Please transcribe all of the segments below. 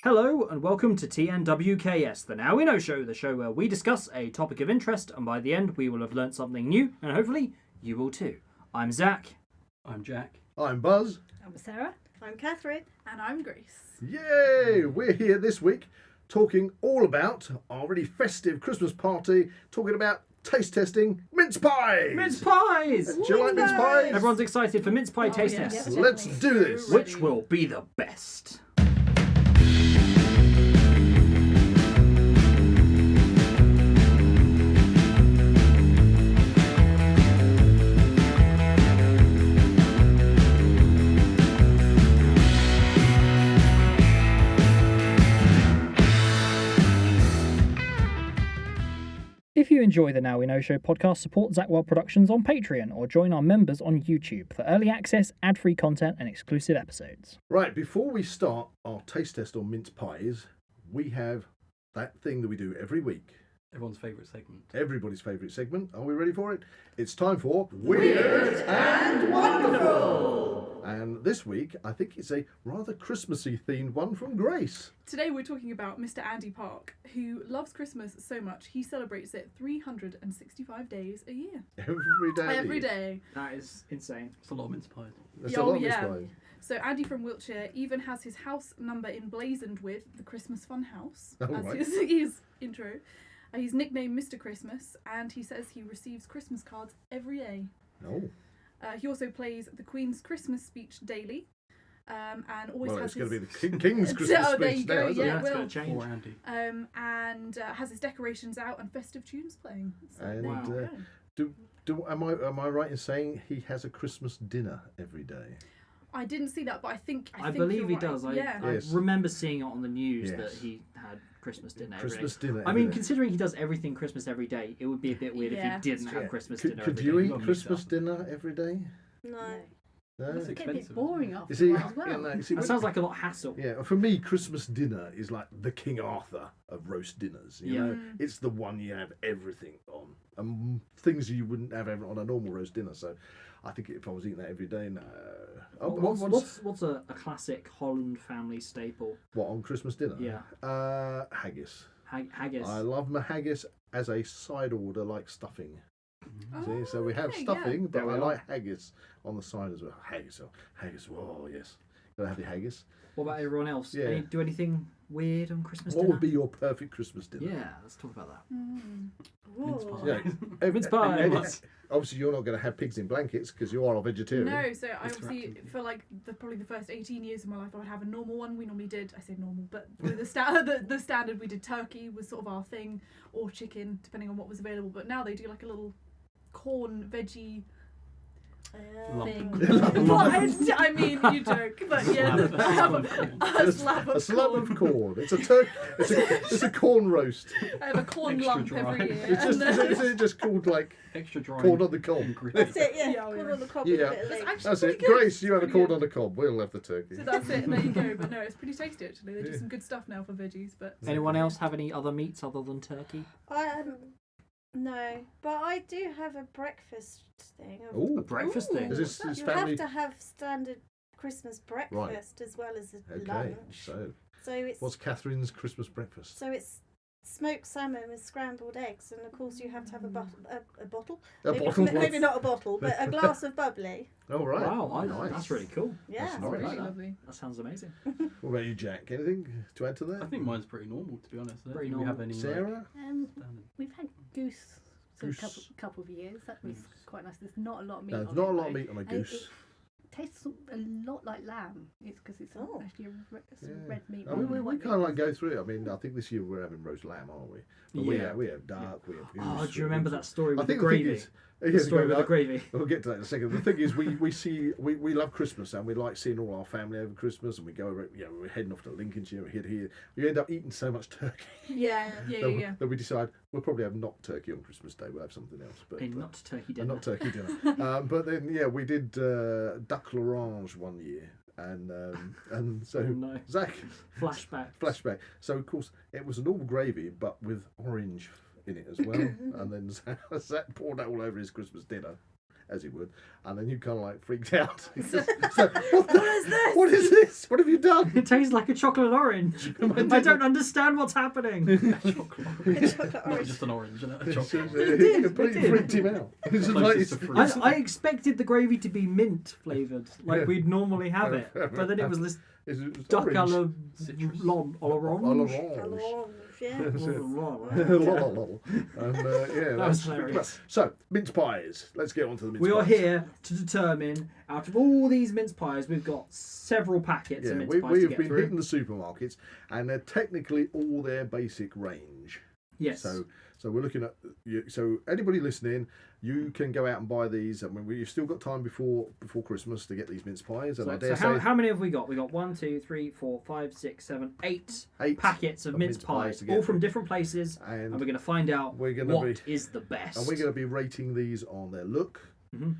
Hello and welcome to TNWKS, the Now We Know show, the show where we discuss a topic of interest and by the end we will have learnt something new and hopefully you will too. I'm Zach. I'm Jack. I'm Buzz. I'm Sarah. I'm Catherine. And I'm Grace. Yay! We're here this week talking all about our really festive Christmas party, talking about taste testing mince pies. Mince pies! Do you like mince pies? Everyone's excited for mince pie taste yeah. test, Yeah. Let's do this. which will be the best. If you enjoy the Now We Know Show podcast, support Zak Wylde Productions on Patreon or join our members on YouTube for early access, ad-free content and exclusive episodes. Right, before we start our taste test on mince pies, we have that thing that we do every week. Everyone's favourite segment. Everybody's favourite segment. Are we ready for it? It's time for Weird and Wonderful. And this week, I think it's a rather Christmassy themed one from Grace. Today we're talking about Mr. Andy Park, who loves Christmas so much he celebrates it 365 days a year. Every day. Every day. That is insane. It's a lot of mince pies. That's Oh, a lot of yeah. mince pies. So Andy from Wiltshire even has his house number emblazoned with the Christmas Fun House Oh, as right. his intro. He's nicknamed Mr. Christmas, and he says he receives Christmas cards every day. Oh. He also plays the Queen's Christmas speech daily, and always Well, has it's going to his... be the King's Christmas Oh, there speech you go, now, isn't yeah. it? It's well, going to change. Poor Andy. and has his decorations out and festive tunes playing. So And, there you uh, go. Am I right in saying he has a Christmas dinner every day? I didn't see that, but I think I you're believe he right. does. I Yeah. Yes. remember seeing it on the news Yes. that he had Christmas dinner every Christmas day. dinner I every mean, day. considering he does everything Christmas every day, it would be a bit weird Yeah, if he didn't it's have Yeah. Christmas Could, dinner could every you day. eat gotta mix Christmas up. dinner every day? No. No? That's No. expensive. It's a bit boring after You see, a while as well. yeah, no, you see, That when- sounds like a lot of hassle. yeah, for me, Christmas dinner is like the King Arthur of roast dinners. You Yeah. know, it's the one you have everything on, and things you wouldn't have ever on a normal roast dinner. So, I think if I was eating that every day, no. Oh, but What's a classic Holland family staple? what on Christmas dinner? Yeah. Haggis. Haggis. I love my haggis as a side order, like stuffing. Oh, See, so we have okay, stuffing, but There we I are. like haggis on the side as well. Haggis, oh yes, gotta have your haggis. What about everyone else? Yeah. Do anything weird on Christmas What dinner? would be your perfect Christmas dinner? Yeah, let's talk about that. Mince Ooh. pies. Yeah, Mince pies. and obviously, you're not going to have pigs in blankets because you are a vegetarian. No, so I It's obviously, wrapped in- for like probably the first 18 years of my life, I would have a normal one. We normally did, I say normal, but the the standard we did turkey was sort of our thing, or chicken, depending on what was available. But now they do like a little corn veggie Lump. thing. Lump. Well, I mean, you joke, but yeah, Slab. I have a slab A slab of of corn. corn. It's a corn roast. I have a corn Extra lump dry. every year. It's just and then- is it just called like Extra dry. corn on the cob? and gritty. That's it, yeah. Yeah, oh, Corn yeah. on the cob Yeah. with a bit of That's leek. actually That's pretty it. good. Grace, you have a Pretty corn good. on the cob. We'll have the turkey. So that's it, there you go. But no, it's pretty tasty actually. They do Yeah. some good stuff now for veggies. But Anyone else have any other meats other than turkey? No, but I do have a breakfast thing. Ooh, A breakfast Ooh. thing. is this his You family? have to have standard Christmas breakfast as well as a Okay, lunch. so So it's what's Catherine's Christmas breakfast? smoked salmon with scrambled eggs, and of course you have to have a bottle. A maybe, bottle. maybe not a bottle, but a glass of bubbly. Oh right. Wow, nice. that's really cool. Yeah. That's I nice. really like really that. lovely. That sounds amazing. What about you, Jack? Anything to add to that? I think mine's pretty normal, to be honest. I don't Pretty think we have any. Sarah? Standard. We've had goose for Goose. a couple of years. That was quite nice. There's not a lot of meat No, on there's not it, a lot of though. meat on a And goose. It tastes a lot like lamb. It's because it's Oh. actually some Yeah. red meat. I mean, rather we than kind of like white go meat. through it. I mean, I think this year we're having roast lamb, aren't we? But Yeah. we have duck, we have goose. Oh, do you remember that story I with the think the thing gravy? is, The yeah, story with the gravy. We'll get to that in a second. The thing is, we love Christmas and we like seeing all our family over Christmas, and we go, we're heading off to Lincolnshire, we're here. We end up eating so much turkey Yeah, yeah. that we decide we'll probably have not turkey on Christmas Day. We'll have something else, but A not turkey and dinner. not turkey dinner. But then we did duck l'orange one year, and so Oh, no. Zach Flashback. So of course it was an all gravy, but with orange in it as well. And then Zach poured that all over his Christmas dinner. as he would, and then you kind of like freaked out. It's like, What is this? What is this? What have you done? It tastes like a chocolate orange. I don't understand what's happening. Chocolate Chocolate Not orange. just an orange, isn't it? A It chocolate. completely freaked him out. It's just like, Closest to it's- fruit. I expected the gravy to be mint flavoured, like we'd normally have it, but then it was this it's duck à la Citrus. À la orange. orange. Orange, yeah. And yeah, That was that's hilarious. so mince pies. Let's get on to the mince We pies. are here to determine, out of all these mince pies, we've got several packets Yeah, of mince we, pies we to have get been through. hitting the supermarkets, and they're technically all their basic range. Yes. So we're looking at so anybody listening, you can go out and buy these. I mean, we've still got time before Christmas to get these mince pies. And I dare So say how many have we got? We got 1, 2, 3, 4, 5, 6, 7, 8 8 packets of mince pies, to get all from through. different places, and And we're going to find out we're gonna what is the best. we're going to be rating these on their look, Mhm.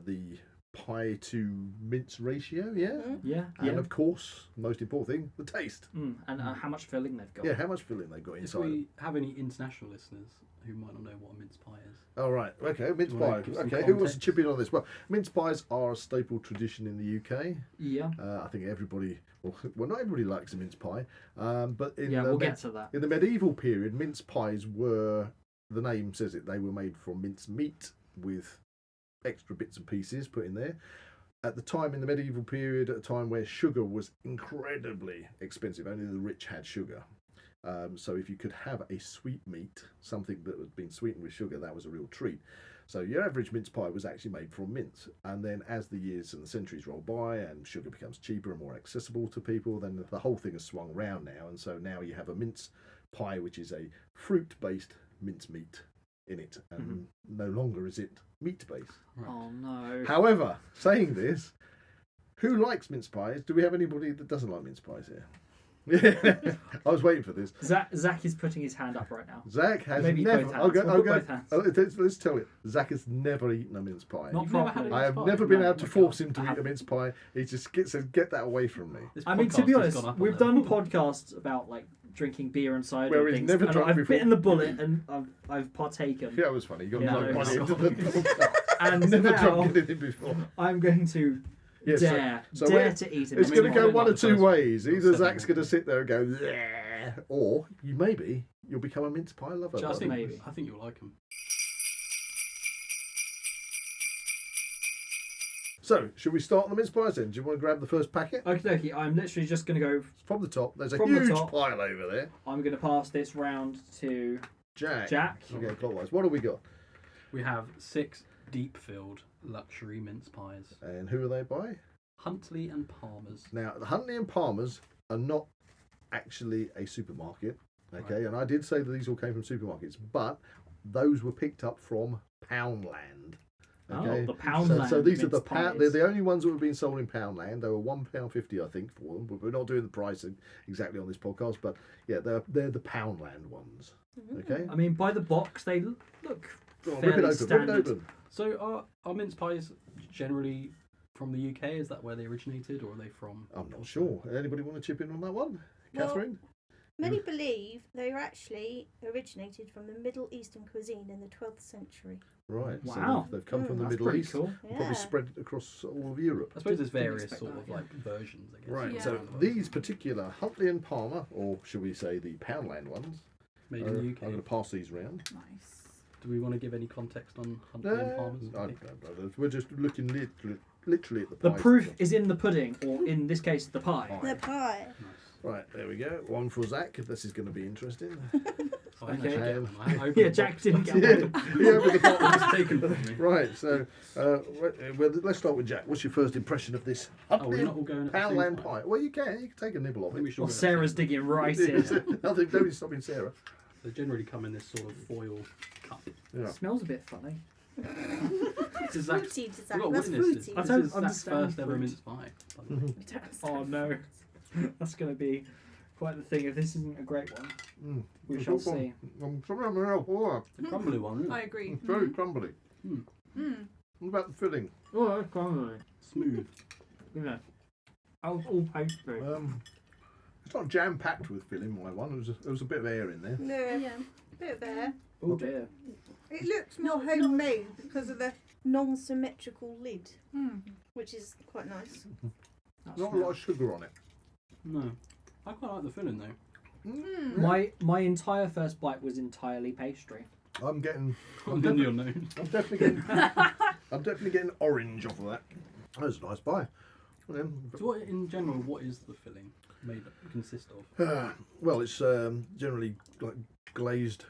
the pie to mince ratio, yeah, Yeah, and yeah. of course, most important thing, the taste. And how much filling they've got. Yeah, how much filling they've got If inside. we have any international listeners who might not know what a mince pie is. Oh, right. Okay, mince You wanna pie. give some Okay, who wants to context? chip in on this? Well, mince pies are a staple tradition in the UK. Yeah. I think everybody, well, not everybody likes a mince pie, but in Yeah, the we'll get to that. in the medieval period, mince pies were, the name says it, they were made from mince meat with extra bits and pieces put in there. At the time, in the medieval period, at a time where sugar was incredibly expensive, only the rich had sugar. So if you could have a sweet meat, something that had been sweetened with sugar, that was a real treat. So your average mince pie was actually made from mince. And then as the years and the centuries roll by and sugar becomes cheaper and more accessible to people, then the whole thing has swung round now. And so now you have a mince pie, which is a fruit-based mince meat in it. And no longer is it meat-based. Right. Oh no. However, saying this, who likes mince pies? Do we have anybody that doesn't like mince pies here? Yeah, I was waiting for this. Zach is putting his hand up right now. Zach has Maybe never. both hands. We'll put both hands. Let's tell you, Zach has never eaten a mince pie. Not You've never properly. had I have pie? never been No, able to I force him to I eat a haven't. mince pie. He just says, "Get that away from me." This I mean, to podcast be has honest, gone up on we've that. done podcasts about like drinking beer and cider Where and he's things, never and drunk I've before. bitten the bullet and I've partaken. Yeah, it was funny. You got Yeah, no no, money it's into the podcast. And Never now drunk anything before. I'm going to Yeah, dare so we're- to eat a It's mince going to pie. go one like of the two first ways. Either 7 Zach's going to minutes. sit there and go, "Yeah," or you'll become a mince pie lover. I think, Maybe. I think you'll like them. So, should we start on the mince pies then? Do you want to grab the first packet? Okie dokie, I'm literally just going to go. From the top, there's a From the huge top. pile over there. I'm going to pass this round to Jack. Jack. Okay, clockwise. What have we got? We have 6 deep-filled luxury mince pies. And who are they by? Huntley and Palmer's. Now, the Huntley and Palmer's are not actually a supermarket, okay? And I did say that these all came from supermarkets, but those were picked up from Poundland. Okay, Oh, the Poundland So these are the mince pies. they're the only ones that were being sold in Poundland. They were £1.50, I think, for them. But we're not doing the pricing exactly on this podcast. But yeah, they're the Poundland ones. Okay, I mean, by the box, they look Go on, fairly rip it open. standard. Rip it open. So are mince pies generally from the UK? Is that where they originated, or are they from? I'm not sure. Anybody want to chip in on that one, Well, Catherine? Many believe they were actually originated from the Middle Eastern cuisine in the 12th century. Right. So Wow. they've come from the That's Middle pretty East. cool. Probably Yeah. spread across all of Europe. I suppose there's Didn't various expect sort that, of yeah. like versions. I guess. Right. Yeah. So around the world. these particular Huntley and Palmer, or should we say the Poundland ones, made are, in the I'm UK. going to pass these round. Nice. Do we want to give any context on Huntley and Palmer's? I don't know. We're just looking literally at the The pies proof themselves. is in the pudding, or in this case, the pie. The pie. Nice. Right, there we go. One for Zach. This is going to be interesting. So I didn't Okay. actually get one. I opened Yeah, the Jack box, didn't but- get yeah, one. yeah, with the It bottom. was taken from me. Right, so well, let's start with Jack. What's your first impression of this Oh, Huntley we're not all going at the same Poundland time. pie? Well, you can take a nibble I of think we it. should Well, all go at the Sarah's same digging right in. Nothing, don't be stopping Sarah. time. They generally come in this sort of foil cup. Yeah. Smells a bit funny. This is Zach's, Fruity, we've Zach. got That's witnesses. fruity. I This don't is Zach's understand first ever fruit. mince pie. by the way. We don't have Oh no, that's going to be quite the thing if this isn't a great one. Mm. We shall see. I'm sorry, I'm real poor. The crumbly one. I agree. It's very crumbly. Mm. What about the filling? Oh, that's crumbly. Smooth. You know, all pastry. It's not jam packed with filling. My one. There was a bit of air in there. No, Yeah. bit of air. Oh dear. It looks more homemade because of the non-symmetrical lid, Mm. which is quite nice. Not a lot of sugar on it. No. I quite like the filling though. Mm. My entire first bite was entirely pastry. I'm getting. I'm in your nose. I'm definitely getting. I'm definitely getting orange off of that. That's a nice pie. So what, in general, what is the filling consist of? Well, it's generally like glazed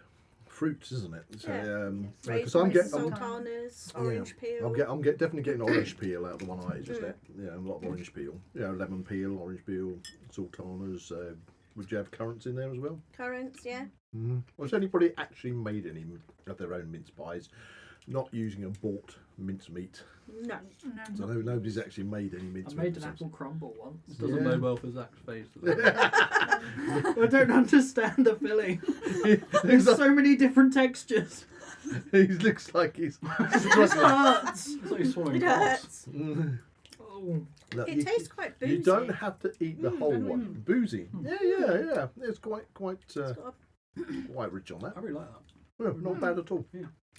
fruits, isn't it? So, Yeah. because I'm getting. sultanas, orange peel. I'm definitely getting orange peel out of the one I ate just there. Yeah, a lot of orange peel. Yeah, lemon peel, orange peel, sultanas. Would you have currants in there as well? Currants, yeah. Mm-hmm. Well, has anybody actually made any of their own mince pies, not using a bought mince meat? No. So nobody's actually made any mince I meat. made an apple crumble once. This doesn't Yeah. bode well for Zak's face. Does it? I don't understand the filling. There's so many different textures. He looks like he's. It just hurts. It's like he's swallowing It glass. hurts. Oh. Look, It tastes quite boozy. You don't have to eat the whole and one. Boozy. Yeah. It's quite It's got quite rich on that. I really like that. Well, not bad at all.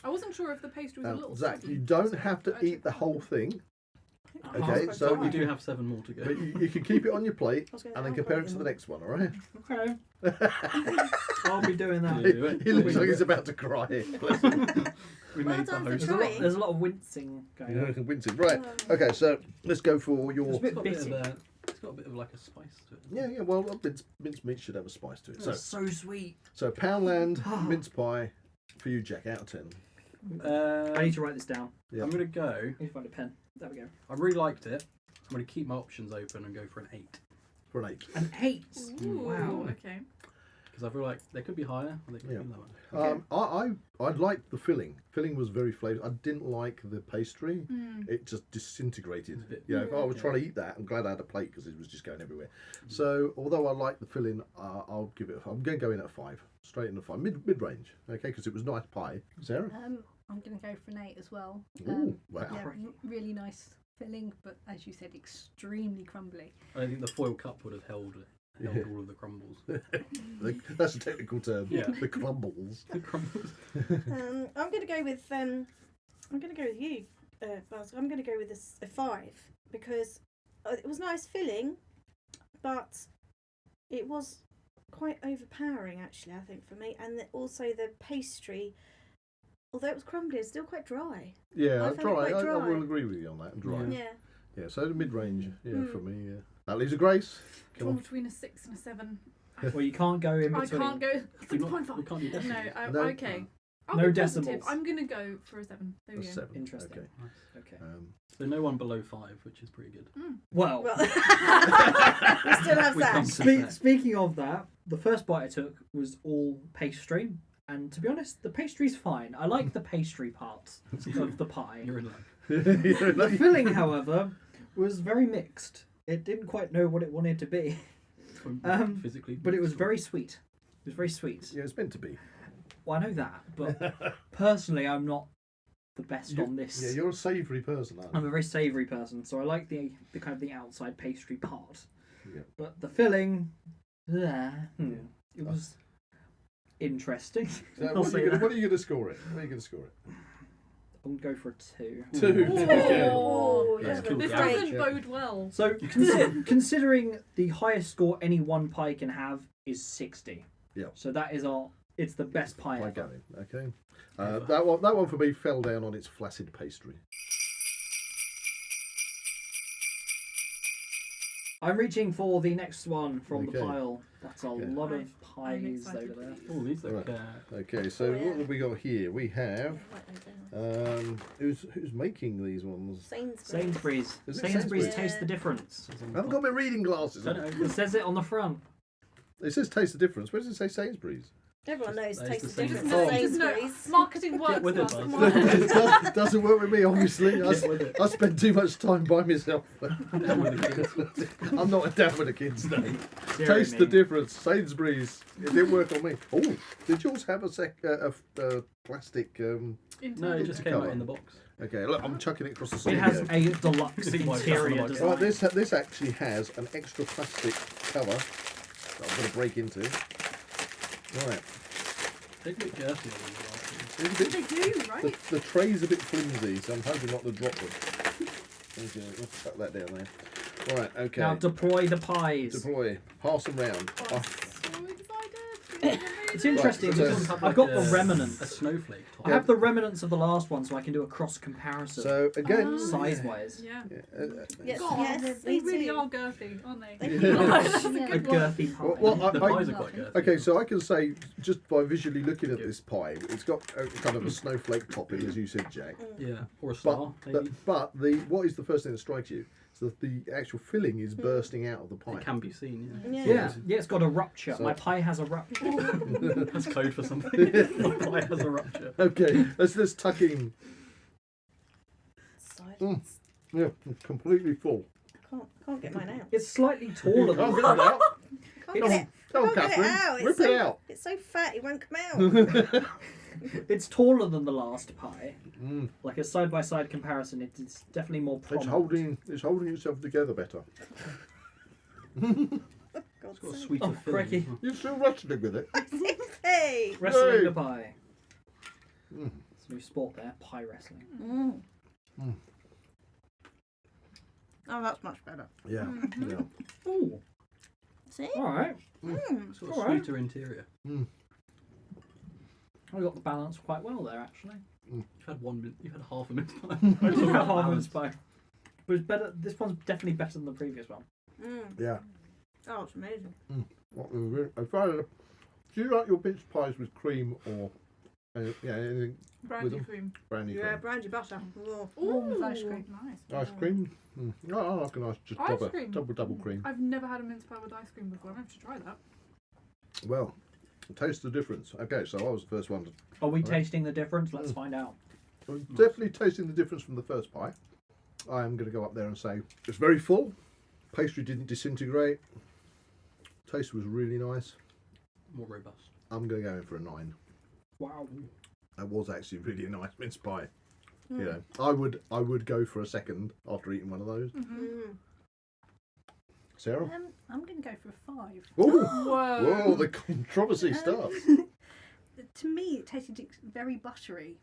I wasn't sure if the pastry was a little Zach, soggy. you don't have to eat the whole thing. Okay, quite so dry. We do have 7 more to go. But you can keep it on your plate I was gonna and then add compare it quite to a the lot. next one, all right? Okay. I'll be doing that. Yeah. Do it. He looks like he's about to cry. Bless him. We Well made the done for host. trying. There's a lot of wincing going on. Wincing. Right. Okay, so let's go for It's your. a bit It's got a bit bitty. of it's got a bit of like a spice to it. Yeah. Well, mince meat should have a spice to it. It's so sweet. So Poundland mince pie for you, Jack. Out of 10. I need to write this down. Yeah. I'm gonna go. I need to find a pen. There we go. I really liked it. I'm gonna keep my options open and go for an 8 For an 8. An 8. Ooh, Wow. okay. because I feel like they could be higher or they could be lower. I liked the filling. Filling was very flavoured. I didn't like the pastry. Mm. It just disintegrated. It's a bit- You know, if I was Yeah. trying to eat that, I'm glad I had a plate because it was just going everywhere. So, although I like the filling, I'll give it. I'm going to go in at a 5, straight in a 5, mid range. Okay, because it was nice pie. Sarah. I'm going to go for an 8 as well. Ooh, wow. Yeah, really nice filling, but as you said, extremely crumbly. I think the foil cup would have held all of the crumbles. That's a technical term. Yeah. The crumbles. The crumbles. I'm going to go with you, Buzz. I'm going to go with a 5 because it was nice filling, but it was quite overpowering actually. I think for me, and also the pastry, although it was crumbly, it's still quite dry. Yeah, I I'll found it try. quite I dry. will agree with you on that. Dry. Yeah. Yeah. Yeah, so the mid range. Yeah, Mm. for me. Yeah. That leaves a Grace. Come Torn on. between a 6 and a 7. Well, you can't go in I between. can't go We 6.5. can't do No, decimals. No. okay. I'll No be positive. decimals. I'm gonna go for a 7. There we A go. 7. Interesting. Okay. Okay. So no one below 5, which is pretty good. Well, Well, we still have We that. can't- speaking of that, the first bite I took was all pastry, and to be honest, the pastry's fine. I like the pastry parts of the pie. You're in luck. The filling, however, was very mixed. It didn't quite know what it wanted to be, Physically. but it was very sweet. It was very sweet. Yeah, it's meant to be. Well, I know that, but personally, I'm not the best on this. Yeah, you're a savoury person, aren't I'm you? a very savoury person, so I like the kind of the outside pastry part. Yeah. But the filling, it was interesting. So I'll what are say you that. going to score it? What are you going to score it? I'm gonna go for a 2. 2. Okay. Oh, Yeah, you it's have a cool. This break. doesn't bode well. So considering the highest score any one pie can have is 60. Yeah. So that is it's the best pie Pie ever. going. Okay. That one for me fell down on its flaccid pastry. I'm reaching for the next one from the Okay. pile. That's a Okay. lot Right. of I'm pies excited over there. for these. Oh, these look. Right. Okay, so Oh, yeah. what have we got here? We have Yeah. who's making these ones? Sainsbury's. Sainsbury's. Is it Sainsbury's Sainsbury's? taste the difference. I haven't got my reading glasses Don't on. know. It says it on the front. It says taste the difference. Where does it say Sainsbury's? Everyone knows That is taste the the same difference. thing. of Just no, Sainsbury's. marketing works. with it, Buzz, Buzz. come on. It doesn't work with me, obviously. Get with it. I spend too much time by myself. Down with the kids. I'm not down with the kids today. Dear Taste me. the difference. Sainsbury's. It didn't work on me. Oh, did yours have a plastic? No, it Internal. just came out in the box. Okay, look, I'm chucking it across the It studio. has a deluxe See my interior customer design. Right, this actually has an extra plastic cover that I'm going to break into. Right. They look dirty on these. It's a They bit, do, right? the tray's a bit flimsy, so I'm hoping not to drop them. Okay, let's cut that down there. Right, okay. Now deploy the pies. Deploy. Pass them round. Oh, I'm so excited. It's interesting Right, because so- I've got the remnants. A snowflake top. I have the remnants of the last one, so I can do a cross comparison, So again, Oh. size-wise. Yeah. Yes, God, yes, they me really too. are girthy, aren't they? Yeah. That's a Yeah. A good one. girthy pie. well, The pies are quite good. okay, so I can say just by visually looking at this pie, it's got a kind of a snowflake topping, as you said, Jack. Yeah, or a But star, maybe. but the what is the first thing that strikes you? So that the actual filling is bursting out of the pie. It can be seen, yeah. Yeah, it's got a rupture. So- My pie has a rupture. That's code for something. The pie has a rupture. Okay, let's tuck in. Silence. Yeah, completely full. Can't get mine out. It's slightly taller Can't than get that out. Can't get it. Come on, Can't get it Catherine. out. Rip It's so, it out. It's so fat it won't come out. It's taller than the last pie. Mm. Like a side-by-side comparison, it's definitely more It's prominent. holding itself together better. God's It's got a sake. sweeter Oh, filling. crikey. You're still wrestling with it. Hey. Wrestling Yay. the pie. Mm. It's a new sport there, pie wrestling. Mm. Mm. Oh, that's much better. Yeah. Mm-hmm. Yeah. Ooh, See? alright. Mm. It's got a Alright. sweeter interior. I got the balance quite well there, actually. You've had you've had half a mince pie. I just got half of Balance. this pie. But it's better. This one's definitely better than the previous one. Mm. Yeah. Oh, it's amazing. Do you like your mince pies with cream or anything Brandy them. cream. brandy Yeah, cream? brandy butter. Oh. Warm with ice cream. Nice. Ice cream? Mm. Oh, I like a nice just Ice cream? double cream. I've never had a mince pie with ice cream before. I'm going to have to try that. Well, taste the difference. Okay, so I was the first one to Are we Alright. tasting the difference? Let's find out. I'm definitely tasting the difference from the first pie. I am going to go up there and say it's very full. Pastry didn't disintegrate. Taste was really nice. More robust. I'm going to go in for a 9. Wow. That was actually really a nice mince pie. Mm. You know, I would go for a second after eating one of those. Mm-hmm. Mm. Sarah? I'm going to go for a 5. Oh, Whoa. whoa! The controversy starts. To me, it tasted very buttery,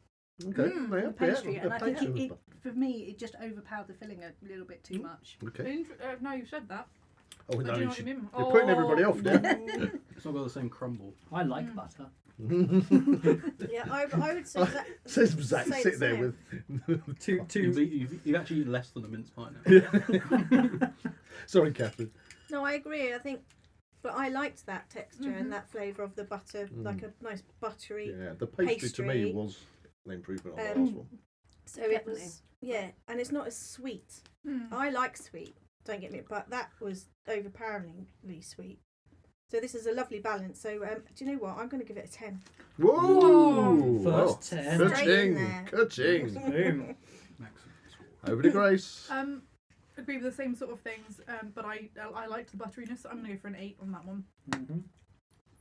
Okay, Mm, yeah, the pastry, yeah, and the I think pastry it, was for me, it just overpowered the filling a little bit too much. okay. Now you've said that. Oh I no, do you know what you mean. you're putting everybody off now. It's not got the same crumble. I like Mm. butter. Yeah, I would say that. Says Zach Say sitting there the with. You've actually eaten less than a mince pie now. Sorry, Catherine. No, I agree. I think, but I liked that texture Mhm. and that flavour of the butter, Mm. like a nice buttery. Yeah, the pastry to me Pastry. was an improvement on the Um, last one. So it Definitely. was, yeah, and it's not as sweet. Mm. I like sweet, don't get me, but that was overpoweringly sweet. So this is a lovely balance. So do you know what? I'm going to give it a 10. Whoa! First Oh, 10. Straight in Ka-ching! there. Ka-ching! Boom. Excellent score. Over to Grace. Agree with the same sort of things, but I liked the butteriness. So I'm going to go for an 8 on that one. Mhm.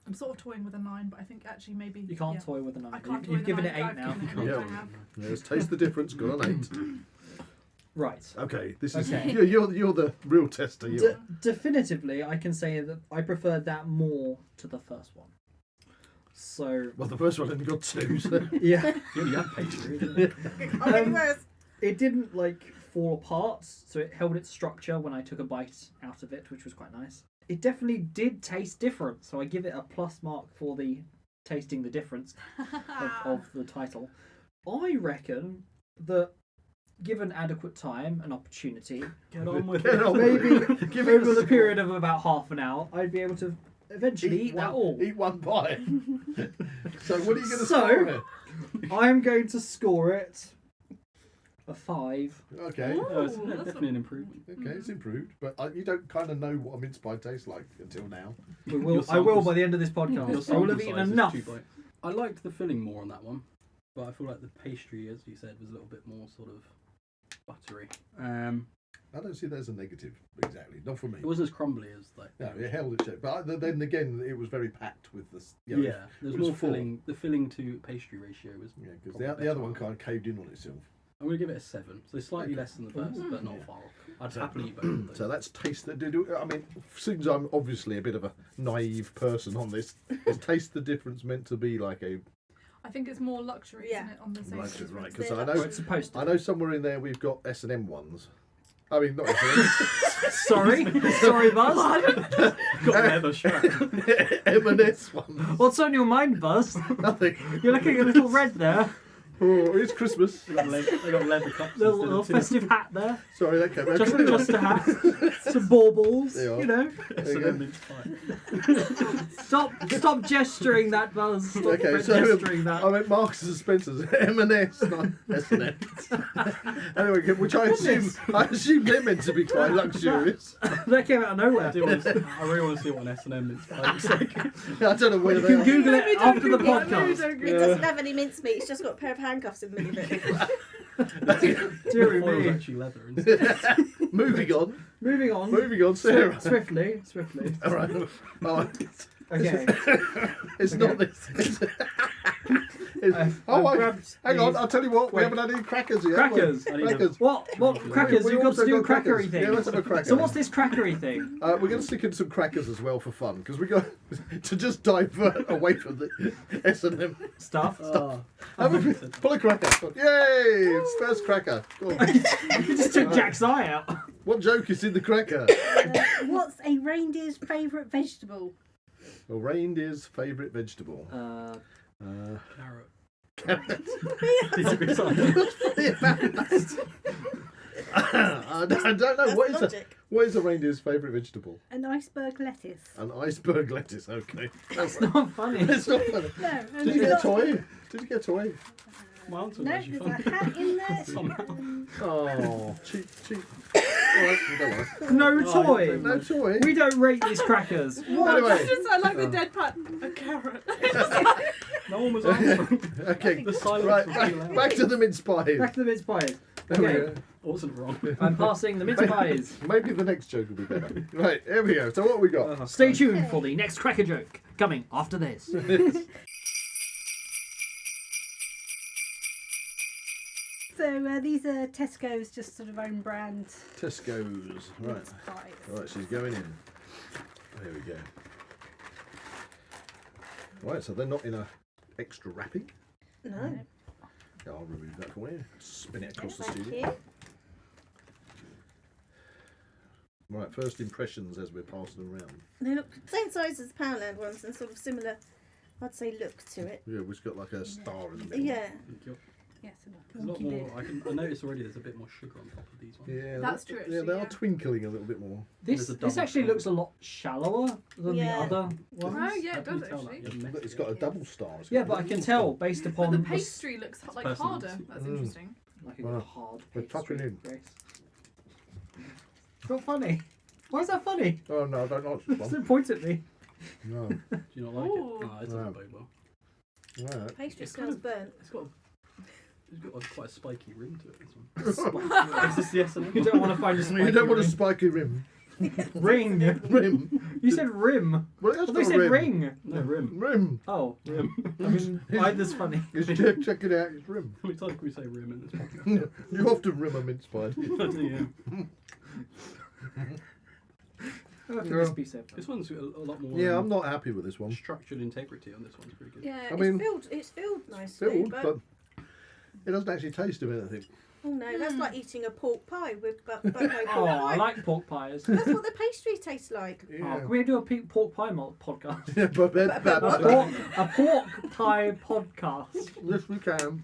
I'm sort of toying with a 9, but I think actually maybe You can't yeah. toy with a 9. I can't toy You've with given a it 9, 8 I've now. given it an 8, Yeah. I have. Let's taste the difference. Got an 8. Right. Okay, this is Okay. you're the real tester. You are. Definitively, I can say that I preferred that more to the first one. So, Well, the first one only got 2. So. yeah. You only had pastry, isn't it? Can't get any worse. It didn't like fall apart, so it held its structure when I took a bite out of it, which was quite nice. It definitely did taste different, so I give it a plus mark for the tasting the difference of the title. I reckon that given adequate time and opportunity, Get on with Get it. on. maybe Give it over a the score. period of about half an hour, I'd be able to eventually eat that all. Eat one pie. So what are you going to So- score it? I'm going to score it a 5. Okay. Oh, it's Ooh, that's definitely an improvement. Okay, it's improved, but you don't kind of know what a mince pie tastes like until now. We will. Your I will samples- by the end of this Your podcast. I will sample have eaten size is enough. 2 bites. I liked the filling more on that one, but I feel like the pastry, as you said, was a little bit more sort of buttery. I don't see that as a negative, exactly. Not for me. It wasn't as crumbly as like. No, it held its shape. But then again, it was very packed with this. You know, Yeah, there's it was more full. filling. The filling to pastry ratio was. Yeah, because Probably the better other one one. kind of caved in on itself. I'm going to give it a 7, so slightly Okay. less than the first, but not Yeah. far off. I'd So- happily eat both of those. So that's taste that did. I mean, since I'm obviously a bit of a naive person on this, is taste the difference meant to be like a I think it's more luxury, Yeah. isn't it, on the same Luxury, right, They're 'cause I Or know- it's supposed to. I know somewhere in there we've got S&M ones. I mean, not S&M. Sorry, Buzz. Got leather strap. M&S ones. What's on your mind, Buzz? Nothing. You're looking a little red there. Oh, it's Christmas. They got leather cups. Little instead of festive hat there. Sorry, that came out. Just a hat. Some baubles. They are. You know. There you go. mince pie. Stop gesturing that, Buzz. Stop Okay, so gesturing that. I meant Marks and Spencer's M&S, not S&M. Anyway, which I assume they're meant to be quite luxurious. That came out of nowhere. I really want to see what an S&M mince pie looks like. I don't know where You they can are. Google it Maybe don't after the Google it, maybe podcast. don't It Google doesn't have any mincemeat. It's just got a pair of handcuffs in the middle of it. Dear The foil's me. actually leather instead. Moving on. Moving on. Moving on, Sarah. Swiftly. All right. Oh, Okay. it's not this. I've Oh, grabbed hang on. these- I'll tell you what. We Wait. haven't had any crackers yet. have we? Crackers. I need a- Crackers. What crackers? We You've got also to do got crackers. crackery things. Yeah, let's have a cracker. So what's this crackery thing? We're going to stick in some crackers as well for fun because we got to just divert away from the S&M. Stuff. Oh, Pull a cracker. Yay! It's first cracker. Go on. You just took Jack's eye out. What joke is in the cracker? What's a reindeer's favourite vegetable? A reindeer's favourite vegetable. carrot. I don't know. That's logic. What is a reindeer's favourite vegetable? An iceberg lettuce. An iceberg lettuce. Okay. That's not funny. It's not funny. No, and Did you it's get a not- toy? Did you get a toy? My answer was No, actually there's a funny. hat in there. Somehow. Oh, cheap. Alright, we don't worry. No Oh, toy. No toy. We don't rate these crackers. Anyway. I like the deadpan. A carrot. No one was answering. Okay. The silence Right, was too loud. back to the mince pies. Back to the mince pies. There we Okay. go. I wasn't wrong. I'm passing the mince pies. Maybe the next joke will be better. Right, here we go. So what have we got? Stay tuned for the next cracker joke coming after this. So these are Tesco's just sort of own brand Tesco's. Right. mince pies. Right, she's going in. There we go. Right, so they're not in a extra wrapping. No. Yeah, I'll remove that for you. Spin it across the Thank studio. you. Right, first impressions as we're passing them around. They look same size as the Poundland ones and sort of similar, I'd say, look to it. Yeah, we've got like a star in the middle. Yeah. Thank you. Yes, and There's a lot pinky more. lid. I noticed already. There's a bit more sugar on top of these ones. Yeah, That's they- true, Yeah, actually, they are yeah. twinkling a little bit more. This There's a double actually star. looks a lot shallower than Yeah. the other ones. Oh yeah, How it can you does tell that? actually. You're messy. It's got a double star. It's Yeah, got but a I can double tell star. based But upon the the pastry looks like personal. harder. That's Mm. interesting. like a Wow. hard We're pastry. tucking in. Grace. It's not funny. Why is that funny? Oh no, I don't like this Don't one. point at me. No. Do you not like Ooh. it? Ah, it No. doesn't bode well. Right. Pastry It's smells kind of- burnt. It's got quite a spiky rim to it. This one. Spike. Is this the S&M? You don't want to find a spiky You don't want a ring. spiky rim. Ring. Rim. You said rim. Well, that's Well, they not said a rim. ring. No rim. Rim. Oh, Rim. I mean, either's funny. Check it out. It's rim. How many times can we say rim in this podcast? You often rim a mince pie. Yeah. How can this be so funny? This one's a lot more. Yeah, I'm not happy with this one. Structured integrity on this one's pretty good. Yeah, I mean, it's filled nicely, Filled, but it doesn't actually taste of anything. oh no, that's like eating a pork pie with but no pork Oh, pie. I like pork pies. That's what the pastry tastes like. Oh, Yeah. can we do a pork pie podcast? Yeah, but A pork pie podcast. yes, we can,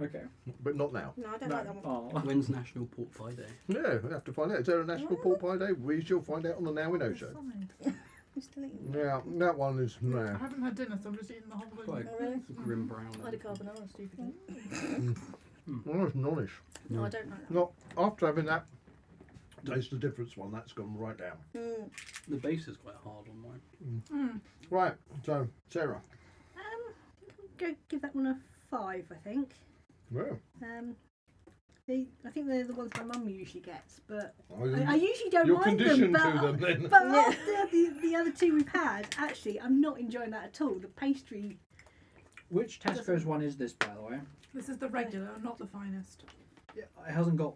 Okay. but not now. No, I don't like that one. Oh. When's National Pork Pie Day? Yeah, we have to find out. Is there a National Pork Pie Day? We shall find out on the Now We Know show. I'm still eating. Yeah, that one is I no. haven't had dinner, so I'm just eating the whole Quite thing. Oh, really? a grim brown. I had a carbonara, stupid. Oh, it's nice. No, I don't like that. Not after having that. Taste the difference one. That's gone right down. Mm. The base is quite hard on mine. Mm. Right. So Sarah. Go give that one a 5, I think. Well, I think they're the ones my mum usually gets, but I I usually don't you're mind them. conditioned But, to them then. but Yeah. after the other two we've had, actually, I'm not enjoying that at all. The pastry. Which Tesco's one is this, by the way? This is the regular, not the finest. Yeah, it hasn't got.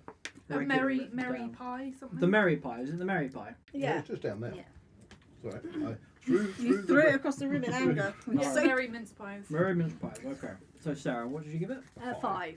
A regular Merry down. pie, something. The Merry pie. Is it the Merry pie? Yeah, Yeah. it's just down there. Yeah. Sorry, You threw it across the room in anger. Yeah, So- very mince pies. Merry mince pies. Okay. So Sarah, what did you give it? 5. A 5. Okay.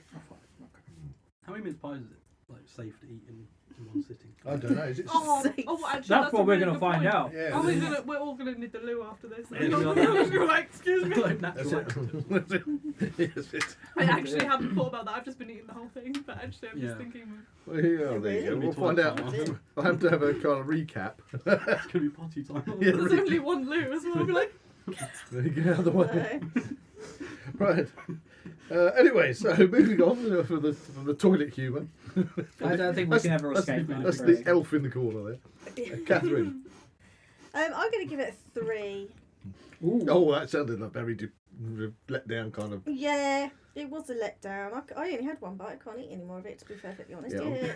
How many mince pies is it like safe to eat in one sitting? I don't know. Is it? Oh, Safe. actually, That's what a we're really gonna good find point. out. Yeah. We're all gonna need the loo after this. Yeah, you're Like, excuse me. Like That's natural it. accident. That's it. That's it. I actually hadn't thought about that. I've just been eating the whole thing, but actually, I'm just Yeah. thinking. Well, yeah, there you go. We'll find out. I'll have to have a kind of recap. It's gonna be potty time. Yeah. There's only one loo as well. I'll be like, There you go, out of the way. No. Right. Anyway, so moving on from the toilet humour. I don't think we can ever escape that. That's really. the elf in the corner there. Catherine. I'm going to give it a 3. Ooh. Oh, that sounded a very let down kind of. Yeah, it was a letdown. I only had one bite. I can't eat any more of it, to be perfectly honest. Yeah.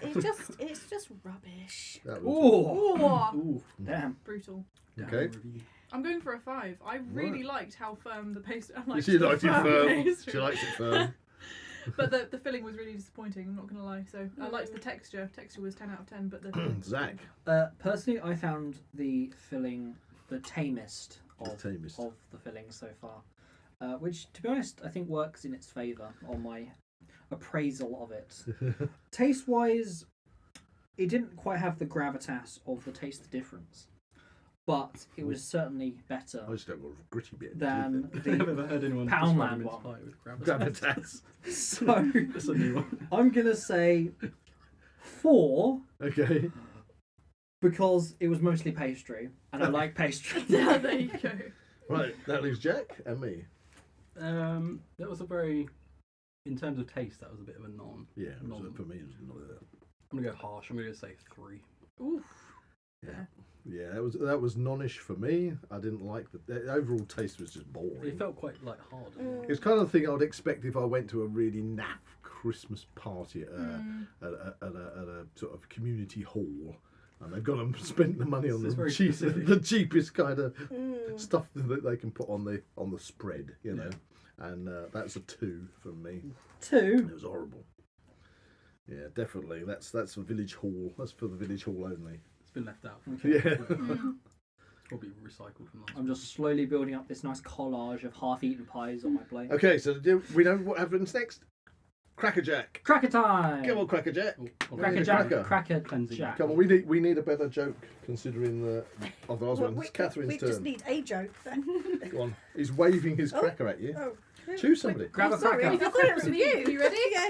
It's just rubbish. That was, Ooh. oh, Ooh. Damn. brutal. Okay. Down review. I'm going for a 5. I really liked how firm the pastry. I liked she the liked it firm firm. pastry. She likes it firm. But the filling was really disappointing. I'm not gonna lie. So I liked the texture. Texture was 10 out of 10. But the Zach. Personally, I found the filling the tamest of The tamest. of the filling so far, which, to be honest, I think works in its favour on my appraisal of it. Taste-wise, it didn't quite have the gravitas of the taste the difference, but it was certainly better I just don't got a gritty bit. than I've the never heard anyone Poundland describe a mince one. pie with gravitas. Gravitas. So That's a new one. I'm gonna say 4 Okay. because it was mostly pastry, and I like pastry. yeah, there you go. Right, that leaves Jack and me. That was a very, in terms of taste, that was a bit of a non. Yeah, it was, Non. for me, it was not that. I'm gonna go harsh. I'm gonna say 3. Oof. Yeah. Yeah, that was nonish for me. I didn't like the overall taste was just boring. It felt quite like hard. didn't it? It's kind of the thing I would expect if I went to a really naff Christmas party at a sort of community hall, and they've got to spend the money on It's very the specific. the cheapest kind of Mm. stuff that they can put on the spread, you know. And that's a 2 from me. 2. It was horrible. Yeah, definitely. That's for village hall. That's for the village hall only. It's been left out. Okay. Yeah. Probably recycled from last. I'm just slowly building up this nice collage of half-eaten pies on my plate. Okay, so do we know what happens next? Cracker Jack. Cracker time! Come on, Cracker Jack. Cracker need a Jack. cracker. Cracker Cleansing. Jack. Come on, we need a better joke considering the of the last one. It's Catherine's we turn. just need a joke. Go on. He's waving his Oh. cracker at you. Oh. Choose somebody. Grab a Sorry, I cracker. thought it was with you. Are you ready? Yeah,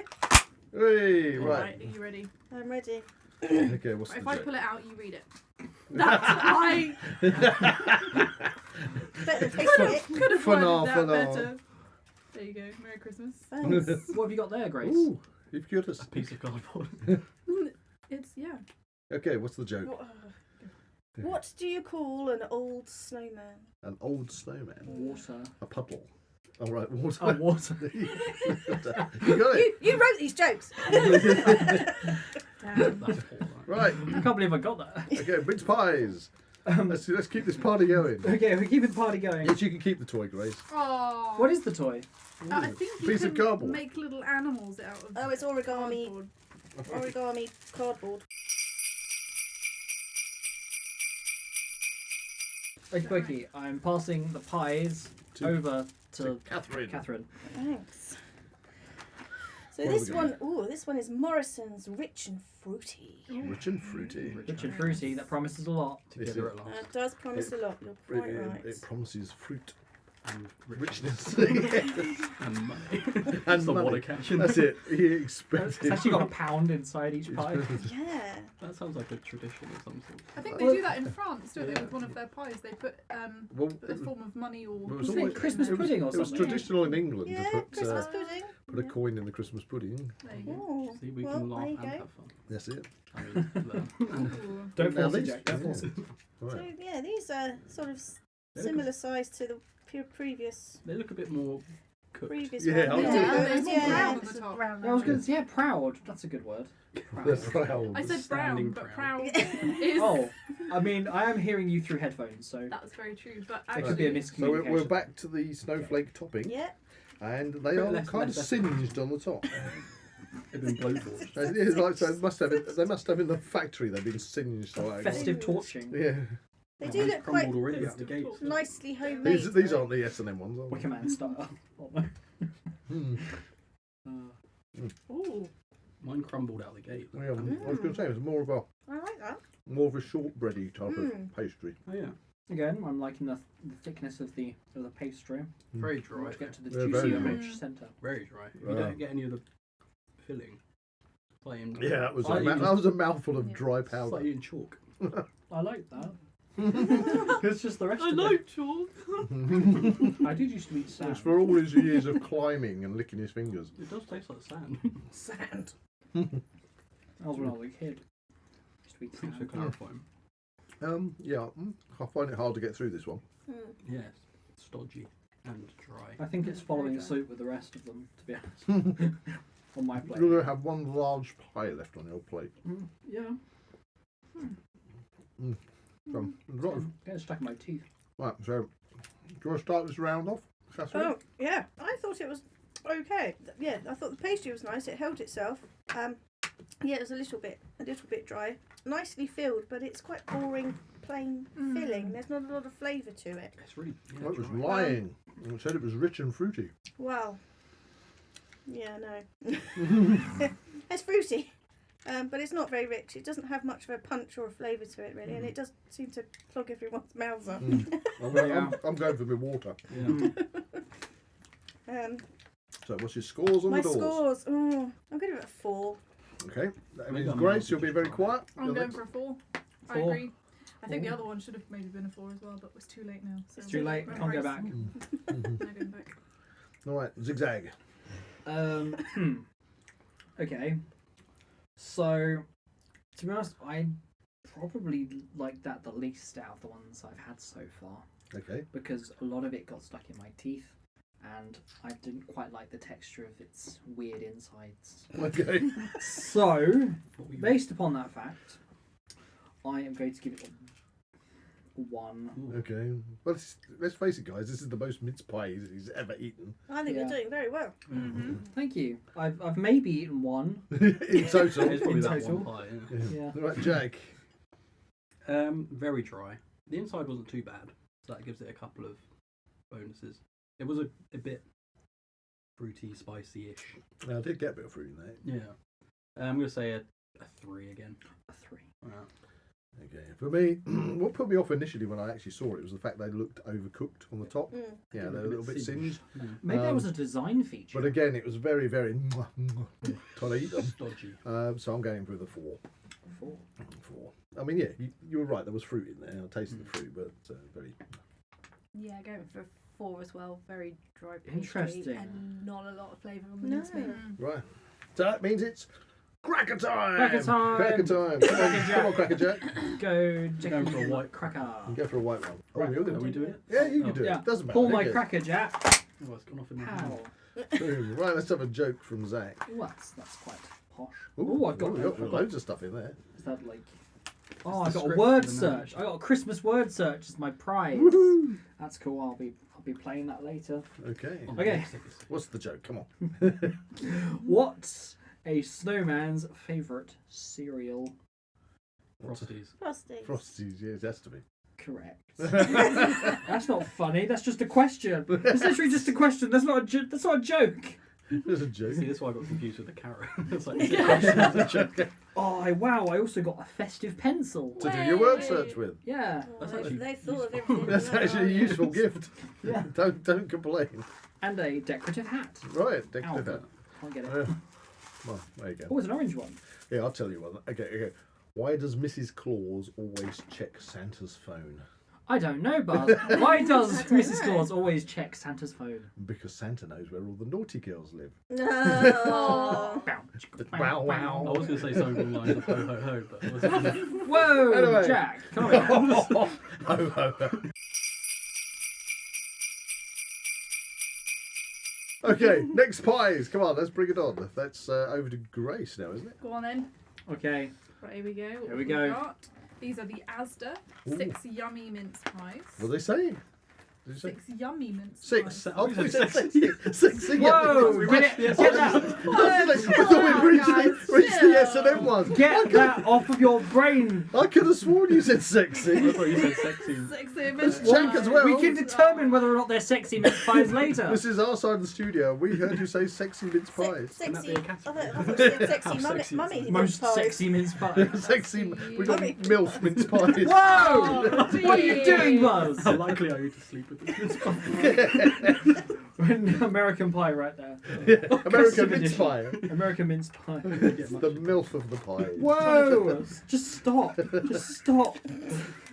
Hey, Right. right. Are you ready? I'm ready. Okay, what's If the I joke? pull it out, you read it. That's I Better than tasting it. could have For worded now, that for now. better. There you go. Merry Christmas. Thanks. What have you got there, Grace? Ooh, you've cured us. A piece of cardboard. It's yeah. Okay, what's the joke? What do you call an old snowman? An old snowman. Water. A puddle. All right, water. Oh, water. You got it. You wrote these jokes. Damn. That's all right. Right. I can't believe I got that. Okay, mince pies. Let's keep this party going. Okay, we're keeping the party going. Yes, you can keep the toy, Grace. Oh. What is the toy? I think you Piece of can cardboard. make little animals out of. Oh, it's origami. cardboard. Origami cardboard. Okay, I'm passing the pies over to Catherine. Catherine. Thanks. So What have this we one, got? this one is Morrison's Rich and Fruity. Rich and fruity. Rich and fruity, that promises a lot. Together at last. It does promise a lot. You're quite right. It promises fruit And richness. and money. And That's the money. water catching. That's it. He It's expected. actually got a pound inside each pie. Yeah. That sounds like a tradition of some sort. I think they do that in France, don't they? With one of their pies, they put Well, a form of money or. It was Wasn't it always- Christmas it was- pudding or It was something? traditional in England Yeah, to put Christmas pudding. put a coin in the Christmas pudding. There you go. Oh, See, we well, can laugh there you and go. have fun. That's it. I mean, learn. Ooh. Don't Now force it, these- Jack. Don't force it. Right. So yeah, these are sort of They look, similar size to the previous they look a bit more cooked. previous Yeah, one. I was Yeah, doing there's more yeah. brown at It's the a top. brown Yeah, I was line. going to say, yeah, proud. That's a good word. They're Proud. proud. I said Standing brown, but proud. proud is. Oh, I mean, I am hearing you through headphones, so That's very true, but there actually, could be a So miscommunication. we're back to the snowflake topping, Yeah. and they Bit are less kind of manifesting. singed on the top. They've been blowtorched. It's like, so they must have in the factory. They've been singed. So like, Festive torching. yeah. They Oh, do mine's look quite crumbled already out the gate. nicely homemade. These aren't the S&M ones, are they? Wicker Man style. Hmm. Ooh. Mine crumbled out the gate. Yeah, I was going to say it was more of a shortbready type of pastry. Oh yeah, Again, I'm liking the thickness of the pastry. very dry. To get to the Yeah, juicy very rich centre. Very dry. If you don't get any of the filling, it's like in, Yeah, that was I a mouthful of dry it's like powder. eating chalk. I like that. It's just the rest of chalk. it. I did used to eat sand. It's for all his years of climbing and licking his fingers. It does taste like sand. Sand. That was when I was a kid. Used to eat Thanks for sand. clarifying. Yeah, I find it hard to get through this one. Yes, stodgy and dry. I think it's following suit with the rest of them, to be honest. On my plate. You're going to have one large pie left on your plate. Yeah. Right, Getting stuck in my teeth. so do you want to start this round off, Catherine? Oh, yeah. I thought it was okay. Yeah, I thought the pastry was nice. It held itself. Yeah, it was a little bit dry. Nicely filled, but it's quite boring, plain filling. There's not a lot of flavour to it. It's really. Yeah, Well, it was dry. lying. It said it was rich and fruity. Well, yeah, no. It's fruity, but it's not very rich. It doesn't have much of a punch or a flavour to it, really, and it does seem to clog everyone's mouths up. I'm going for my water. Yeah. So what's your scores on My the doors? scores. Oh, I'm going to give it a 4. Okay. That means Maybe I'm Grace, you'll not be very quiet. I'm You're going next. for a 4. I 4. agree. I think the other one should have maybe been a 4 as well, but it's too late now. So It's too late. I'm Can't go bracing. back. No going back. All right, zigzag. Okay. So, to be honest, I probably like that the least out of the ones I've had so far Okay. because a lot of it got stuck in my teeth and I didn't quite like the texture of its weird insides. Okay. So, based upon that fact, I am going to give it a 1. Okay. Well, let's face it, guys. This is the most mince pie he's ever eaten. I think Yeah. you're doing very well. Mm-hmm. Thank you. I've maybe eaten 1. In total. It's probably In that total. one pie. Yeah. All right, Jack. Yeah. Very dry. The inside wasn't too bad, so that gives it a couple of bonuses. It was a bit fruity, spicy-ish. I did get a bit of fruit in there. Yeah. I'm going to say a 3 again. A 3. Okay. For me, what put me off initially when I actually saw it was the fact they looked overcooked on the top. Yeah, they're a little bit singed. Yeah. Maybe that was a design feature. But again, it was very, very trying to eat them. Dodgy. So I'm going for the 4. 4. 4. I mean, yeah, you were right. There was fruit in there. I tasted the fruit, but very. Yeah, going for 4 as well. Very dry pastry Interesting. and not a lot of flavour on the No. mincemeat. Right. So that means it's cracker time. Cracker time. Cracker time. Come on, Cracker Jack. Go Going for a white cracker. Go for a white one. Oh, Right. you're Are gonna we do doing it? Yeah, you can Oh. do Yeah. it. Doesn't matter. Pull my okay. cracker, Jack. Oh, it's gone off in my Pow. hand. Boom. Right, let's have a joke from Zach. Ooh, that's quite posh. Ooh, I've got, we got loads of stuff in there. Is that like? Oh, the I got a script word for the search. I got a Christmas word search as my prize. Woohoo! That's cool. I'll be playing that later. Okay. On the Okay. next episode. What's the joke? Come on. What's a snowman's favourite cereal? Frosties. Frosty. Frosties, yes, it has to be. Correct. That's not funny. That's just a question. It's literally just a question. That's not a joke. There's a joke. See, that's why I got confused with the carrot. It's like, it's a question, it's a joke. Oh wow! I also got a festive pencil. To do your word Way. search with. Yeah. That's They- actually they thought of useful. everything. That's actually a useful gift. Yeah. Don't complain. And a decorative hat. Right, decorative Ow. hat. Can't get it. Well, there you go. Oh, it's an orange one. Yeah, I'll tell you one. Okay. Why does Mrs. Claus always check Santa's phone? I don't know, Buzz. Why does I don't Mrs. know. Claus always check Santa's phone? Because Santa knows where all the naughty girls live. No. Wow, wow. I was going to say something along the lines of ho ho ho, but I wasn't. Whoa, Anyway. Jack! Come on. Ho, ho, ho. Okay, next pies. Come on, let's bring it on. That's over to Grace now, isn't it? Go on then. Okay. Right, here we go. What Here we have go. got? These are the Asda Ooh. 6 yummy mince pies. What are they saying? Did you say 6 yummy mince 6? pies. Oh, we said 6. 6. Whoa! We read it. Get that. I thought we reached the Chill. S&M was. Get that off of your brain. I could have sworn you said sexy. I thought you said sexy. Sexy Let's mince check pie. as well. We can determine whether or not they're sexy mince pies later. This is our side of the studio. We heard you say sexy mince pies. Can that be Sexy. a I category? thought you said sexy How sexy mummy is it? mince Most pies. sexy mince pies. Sexy. We got Mummy. MILF mince pies. Whoa! What are you doing, Buzz? How likely are you to sleep with this? We're in American Pie right now. American mince edition. pie. American mince pie. It's the MILF of the pie. Whoa! Just stop. Just stop.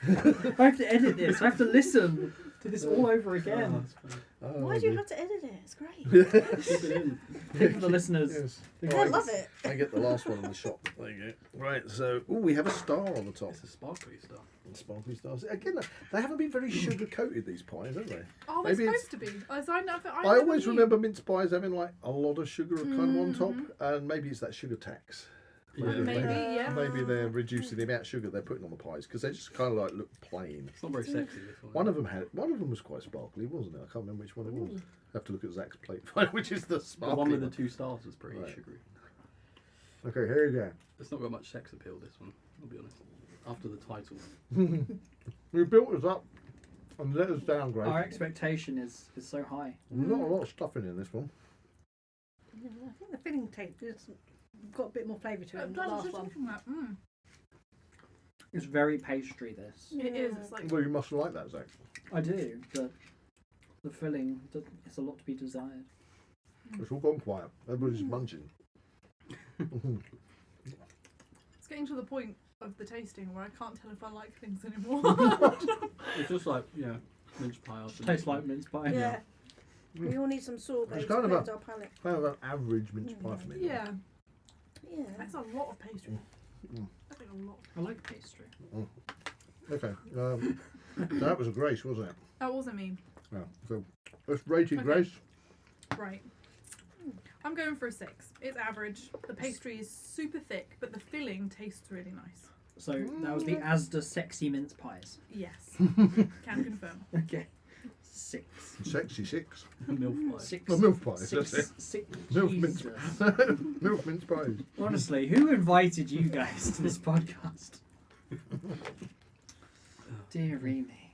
I have to edit this. I have to listen to this all over again. Oh, Why do you dear. have to edit it? It's great. Keep it in. Think for the listeners. Yes. I love it. I get the last one in the shop. There you go. Right, so we have a star on the top. It's a sparkly stuff. Sparkly stars. Again, they haven't been very sugar coated, these pies, have they? Oh, they're Maybe it's- supposed to be. As I never I always knew. remember mince pies having like a lot of sugar kind of on top, and maybe it's that sugar tax. Yeah. Maybe, yeah. Maybe they're reducing the amount of sugar they're putting on the pies because they just kind of like look plain. It's not very sexy, this one. One of them was quite sparkly, wasn't it? I can't remember which one it was. Have to look at Zach's plate, which is the The sparkly one with the 2 stars was pretty Right. sugary. Okay, here you go. It's not got much sex appeal, this one, I'll be honest. After the title. We built us up and let us down, Grace. Our expectation is so high. Not a lot of stuffing in this one. Yeah, I think the filling taste has got a bit more flavour to it than the I was last just one. thinking that. It's very pastry, this. It is. It's like Well, you must like that, Zach. I do, but the filling, it's a lot to be desired. It's all gone quiet. Everybody's munching. it's getting to the point of the tasting where I can't tell if I like things anymore. It's just like, mince pie after Tastes like mince pie. Yeah. We all need some sorbet It's to kind of cleanse a- our palate. Kind of an average mince pie for me. yeah, Yeah. that's a lot of pastry. That's like a lot. I like pastry. Okay. That was a Grace, wasn't it? That wasn't me. Yeah. So let's rate it, Okay. Grace. Right. I'm going for a 6. It's average. The pastry is super thick, but the filling tastes really nice. So that was the Asda sexy mince pies. Yes. Can confirm. Okay. 6. Sexy 6. milk pie. 6. Oh, milk pies, that's it. 6. Milk mince, Jesus. milk mince pies. Honestly, who invited you guys to this podcast? Dearie me.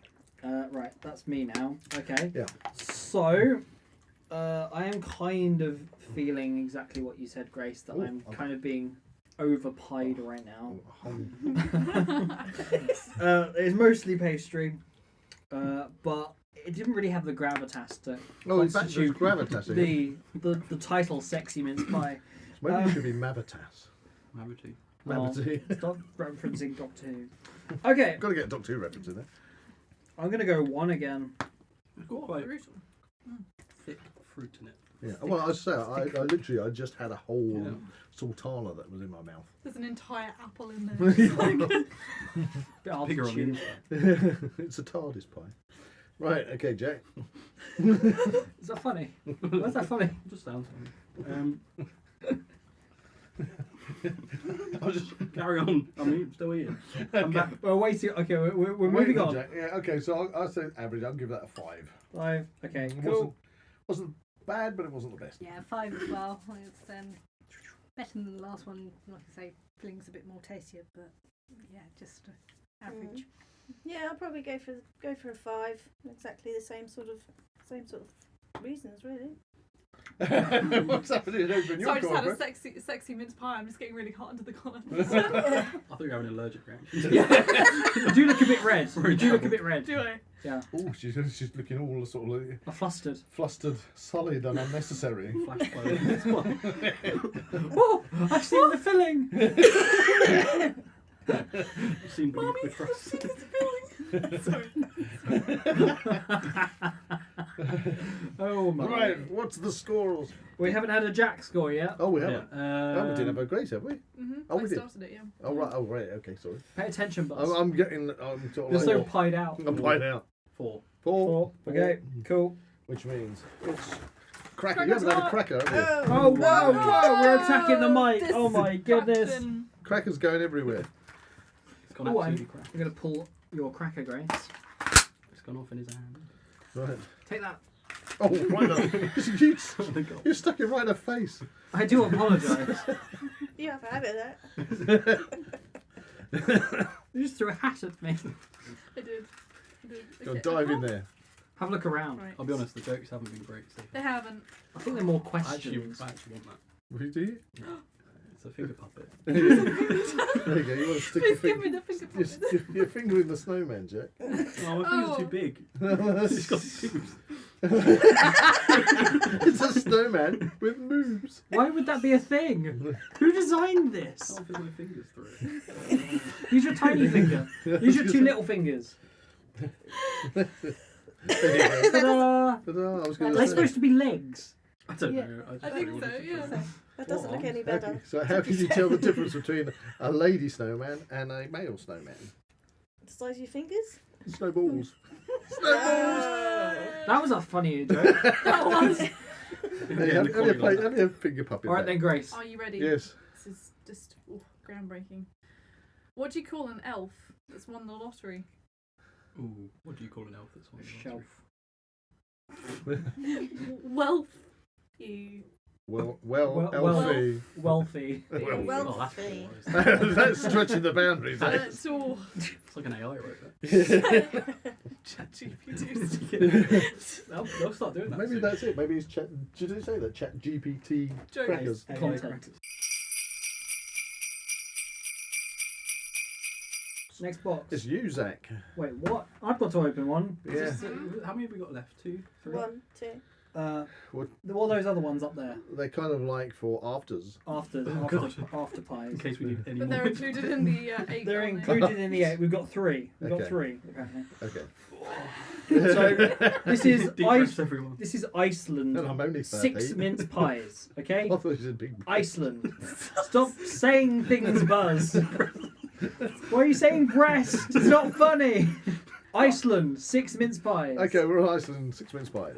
Right, that's me now. Okay. Yeah. So, I am kind of feeling exactly what you said, Grace, that Ooh, I'm okay. kind of being over-pied right now. Oh, It's mostly pastry, but it didn't really have the gravitas to Oh, in fact, there's constitute gravitas in it. the title sexy mince pie. Maybe it should be Mavitas. Mavity. Mavity. Stop referencing Doctor Who. Okay, Got to get a Doctor Who reference in there. I'm going to go 1 again. It's got Oh, quite brutal. thick fruit in it. Yeah. Well, I say, I just had a whole Yeah. sultana that was in my mouth. There's an entire apple in there. Just like- Bit hard Bigger to on the chew. inside. It's a TARDIS pie. Right. Okay, Jack. Is that funny? Why's that funny? It just sounds funny. I'll just carry on. I'm still eating. I'm back. We're waiting. Okay, we're moving on. Jack. Yeah. Okay. So I'll say average. I'll give that a 5. 5. Okay, It cool. wasn't bad, but it wasn't the best. Yeah, 5 as well. It's better than the last one. Like I say, filling's a bit more tastier, but yeah, just average. Yeah, I'll probably go for a 5. Exactly the same sort of reasons, really. What's happening over in so your I just had a corner? sexy mince pie. I'm just getting really hot under the collar. I thought you were having an allergic reaction. You do look a bit red. You do look a bit red. Do I? Yeah. Oh, she's looking all sort of like I'm flustered. flustered, sullied, and unnecessary. Flash by the Oh, I've seen the filling. I've seen beneath the crust. Sorry. Oh my. Right, what's the scores? We haven't had a Jack score yet. Oh, we Yeah. haven't. Oh, we didn't have a Grace, have we? Oh, I we did. started it, yeah. Oh, right. Oh, right. Okay, sorry. Pay attention, Buzz. I'm sort You're of so like, pied out. I'm pied out. 4. 4. Okay, cool. Which means it's cracker. You haven't had a cracker, have you? Oh, whoa, whoa, we're attacking the mic. This Oh my goodness. Captain. Cracker's going everywhere. It's gone Oh, absolutely crap. I'm going to pull your cracker, Grace. It's gone off in his hand. Right. Take that. Oh, right on. You're stuck it right in her face. I do apologise. You have a habit of that. You just threw a hat at me. I did. Go Okay. dive in there. Have a look around. Right. I'll be honest, the jokes haven't been great so They haven't. I think they're more I actually questions. want that. What do you? It's a finger puppet. There you go. You want to stick your Please give me finger. the finger puppet. Your finger in the snowman, Jack. Oh, my finger's Oh. too big. It's got tubes. It's a snowman with moves. Why would that be a thing? Who designed this? Can't fit my fingers through it. Use your tiny finger. Use your 2 little fingers. There you go. Ta-da! Ta-da, I was Are going they to say. supposed to be legs? I don't Yeah. know. I think so, yeah. That doesn't look any Okay, better. so how can you tell the difference between a lady snowman and a male snowman? The size of your fingers? Snowballs. That was a funny joke. That was. Hey, have you a finger puppet? Alright then, Grace. Are you ready? Yes. This is just groundbreaking. What do you call an elf that's won the lottery? Ooh, what do you call an elf that's on the Shelf. Wealth. You. Elfie. Wealthy. Well, Oh, that's fee. organised. That's stretching the boundaries. eh? That's all. It's like an AI wrote that. ChatGPT. They'll start doing that. Maybe soon. that's it. Maybe it's chat. Did it say that? Chat GPT Jokes. crackers. Content. Next box. It's you, Zach. Wait, what? I've got to open one. Yeah. How many have we got left? 2, 3? 1, 2. What? All those other ones up there. They're kind of like for afters. After God. after pies. In case we need any But more. they're included in the 8. They're aren't included in the 8. We've got 3. We've got Okay. 3 apparently. Okay. So this is Deep breaths, everyone. this is Iceland. And I'm only 6 30. mince pies. Okay. I thought it was a big. Iceland. Stop saying things, Buzz. Why are you saying breast? It's not funny. Iceland, 6 mince pies. Okay, we're on Iceland. 6 mince pies.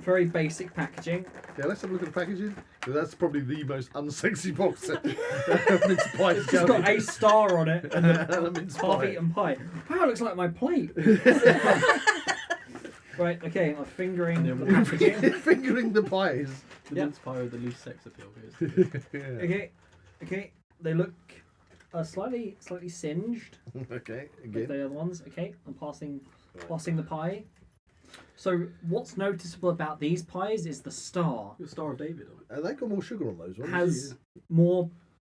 Very basic packaging. Yeah, let's have a look at the packaging. 'Cause that's probably the most unsexy box set. Mince pies. It's just got a star on it and And a a mince half-eaten pie. Wow, it looks like my plate. Right, okay, I'm fingering And the then packaging. Fingering the pies. The Yep. mince pie with the least sex appeal goes. Yeah. Okay, they look slightly singed. Okay, Like again. the other ones. Okay, I'm passing the pie. So what's noticeable about these pies is the star The Star of David on it. They got more sugar on those ones. has more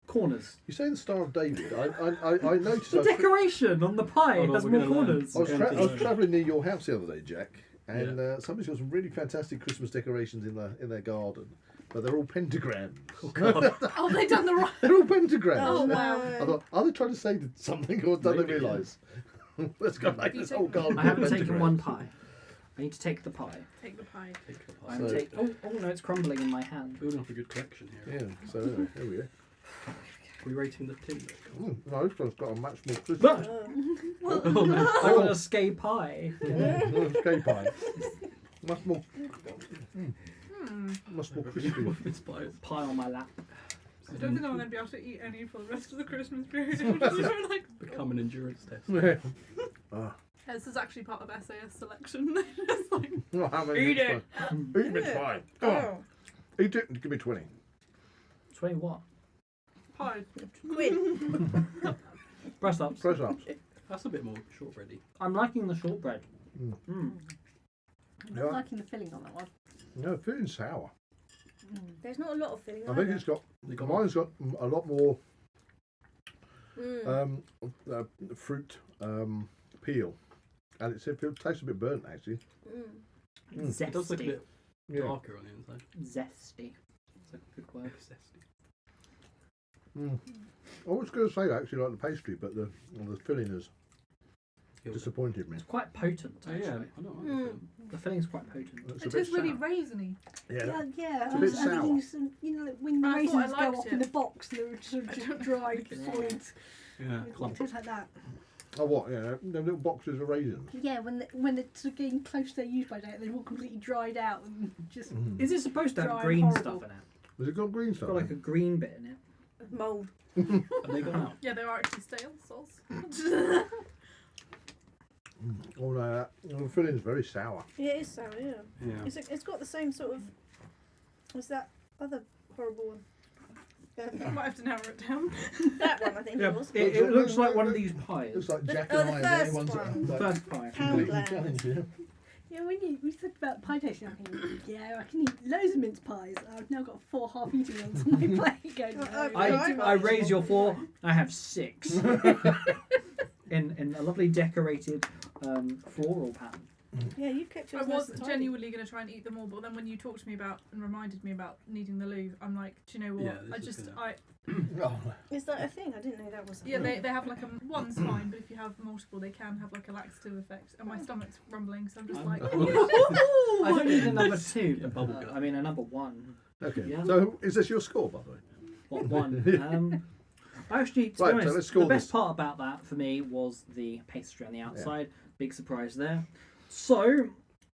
corners. You say the Star of David. I noticed. The I was tra- decoration on the pie Hold on, has we're more gonna learn. corners. I was, Okay. I was travelling near your house the other day, Jack, and somebody's got some really fantastic Christmas decorations in their garden, but they're all pentagrams. Oh, God. Oh, they done the right. They're all pentagrams. Oh, wow. I thought, are they trying to say something, or don't they Maybe, yeah. realise? Let's go like You this take whole one. garden. I full of haven't taken pentagrams. one pie. I need to take the pie. Take the pie. Take the pie. I'm So- oh no, it's crumbling in my hand. Building up a good collection here. Yeah. So anyway, here we go. Are we rating the tin? No, this one's got a much more crispy. But Oh, no. I got a skay pie. Escape pie. Much more, Hmm. much more crispy. Mince pies. Pie on my lap. I don't think I'm going to be able to eat any for the rest of the Christmas period. I'm just like, Become an endurance test. Yeah. yeah, this is actually part of SAS selection. It's like, Oh, how many Eat mince it. pie? Eat mince pie. Come on. Oh, Eat it and give me 20. 20 what? pie. quid. Breast ups. Press ups. That's a bit more shortbready. I'm liking the shortbread. Mm. Mm. I'm Yeah. not liking the filling on that one. No, feeling sour. There's not a lot of filling. I think it's got. They got Mine's got a lot more Mm. fruit peel, and it tastes a bit burnt actually. Mm. Zesty. It does look a bit Yeah. darker on the inside. Zesty. That's a good word. Zesty. Mm. I was going to say I actually like the pastry, but the filling has disappointed me. It's quite potent, Oh, actually. yeah, I don't like the film. The filling's quite potent. It's a It bit is really sour. raisiny. Yeah. Yeah. It's a I bit was thinking sour. some, you know, when the I thought I raisins go liked off it. in the box, they're sort of I just don't dried, like it. solid. Yeah, clump. Things like that. Oh, what? Yeah, the little boxes of raisins. Yeah, when they're sort of getting close to their use by date, they're all completely dried out and just. Mm. Is it supposed to have Dry and green horrible. stuff in it? Has it got green It's stuff? got like a green bit in it. Mould. Have they gone out? Yeah, they are actually stale sauce. Oh no, the filling's very sour. Yeah, it is sour. Yeah. Yeah. It's got the same sort of. What's that other horrible one? I might have to narrow it down. That one, I think Yeah, it was. it looks like one of these pies. Looks like The- Jack oh, and the I are first the only ones that one. are like, First pie. completely Poundland. challenged, yeah. Yeah, when we said about pie tasting, I'm thinking, yeah, I can eat loads of mince pies. I've now got 4 half-eaten ones on my plate. Going, no, I raise your 4. I have 6. in a lovely decorated floral pattern. Yeah, you kept I yours was nice and tidy. genuinely going to try and eat them all, but then when you talked to me about and reminded me about needing the loo, I'm like, do you know what? Yeah, I this is just, gonna- Oh, Is that a thing? I didn't know that was a yeah, thing. they have like one's fine, but if you have multiple, they can have like a laxative effect. And my stomach's rumbling, so I'm just like, I don't need a number 2. A bubble gut. I mean a number 1. okay. Yeah. So is this your score, by the way? What 1? Actually, to Right, be so honest, let's score the best this. part about that for me was the pastry on the outside. Big surprise there. So,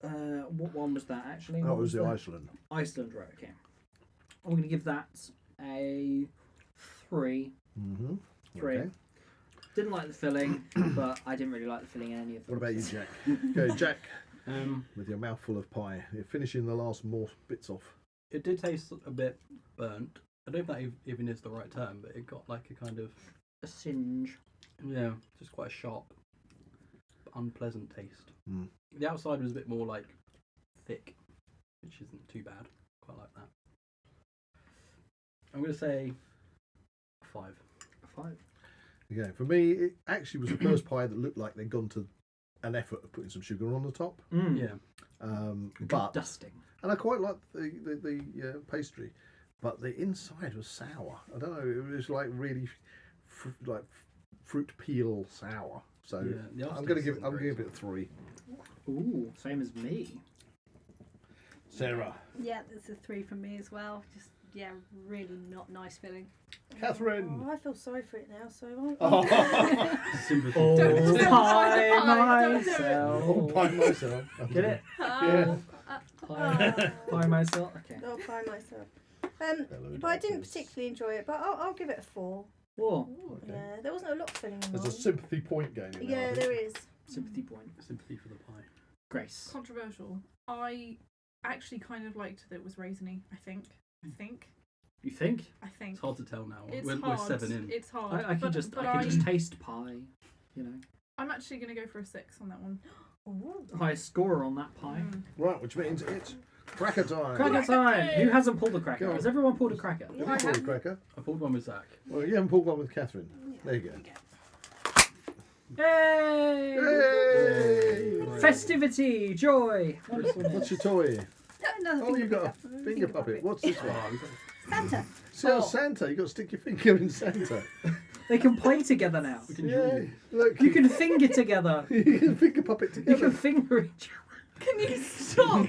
what one was that actually? That What was the that? Iceland. Iceland, right? Okay. I'm going to give that a 3. Mm-hmm. 3. Okay. Didn't like the filling, but I didn't really like the filling in any of them. What about you, Jack? Okay, Jack, Um, with your mouthful of pie. You're finishing the last more bits off. it did taste a bit burnt. I don't know if that even is the right term, but it got like a kind of, A singe. yeah, just quite a sharp, unpleasant taste. Mm. The outside was a bit more like thick, which isn't too bad. Quite like that. I'm going to say 5. A 5. Okay, for me, it actually was the first pie that looked like they'd gone to an effort of putting some sugar on the top. Mm. Yeah. Good But dusting. and I quite liked the pastry, but the inside was sour. I don't know, it was like really like fruit peel sour. So Yeah, the I'm gonna aftertaste give isn't I'm gonna great. give it a 3. Ooh, same as me. Sarah, Yeah, there's a 3 from me as well. Just, yeah, really not nice filling. Catherine. Oh, I feel sorry for it now, so Oh, Sympathy. Oh, Don't do it. pie Don't do it. myself. pie myself. Get it? Yeah. Pie myself. Okay. I'll buy myself. But I didn't particularly enjoy it, but I'll give it a 4. Whoa. Okay. Yeah, there wasn't a lot of filling in There's a mine. sympathy point going in Yeah, there is. Sympathy point. Sympathy for the pie. Grace. controversial. I actually kind of liked that it was raisiny. I think. You think? It's hard to tell now. It's We're hard. 7 in. It's hard. I can but, just but I can just taste pie. You know. I'm actually going to go for a 6 on that one. Highest scorer on that pie. Mm. Right, which means it's cracker time. Cracker time! Who hasn't pulled a cracker? Go on. Has everyone pulled a cracker? Have you pulled a cracker? I pulled one with Zach. Well, you haven't pulled one with Catherine. There you go. Yay! Yay! Festivity, joy. What's your toy? Another Oh, finger you got puppet. a finger puppet. What's this one? Santa. See, Oh. Santa. You got to stick your finger in Santa. They can play together now. We can Yeah. join. Look, You can finger together. you can finger puppet You together. can finger each other. Can you stop?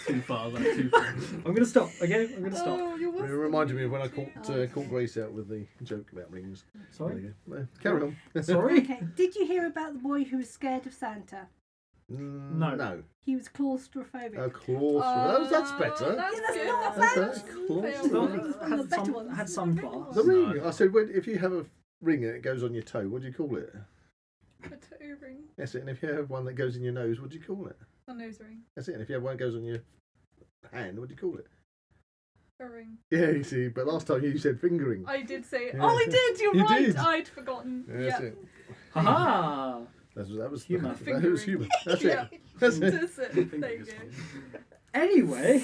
Too far, Zach, too far. I'm gonna stop. Okay, I'm gonna stop. Oh, you're It reminded me of when I caught Grace out with the joke about rings. There Sorry. you go. Carry on. Sorry. Okay, did you hear about the boy who was scared of Santa? No. No. He was claustrophobic. A claustrophobic. That's better. That's Yeah, that's good. not That's bad. better. Well, Claustrophobic. had some, had some class. The ring. No. I said, if you have a ring and it goes on your toe, what do you call it? A toe ring. That's it. And if you have one that goes in your nose, what do you call it? A nose ring. That's it. And if you have one that goes on your hand, what do you call it? A ring. Yeah, you see. But last time you said fingering. I did say it. Yeah. Oh, I did. You're You right. did. I'd forgotten. Yeah, that's Yeah. it. Haha. That was Humour. That was humour. That's Yeah. it. That's it. That's it. There you go. Anyway,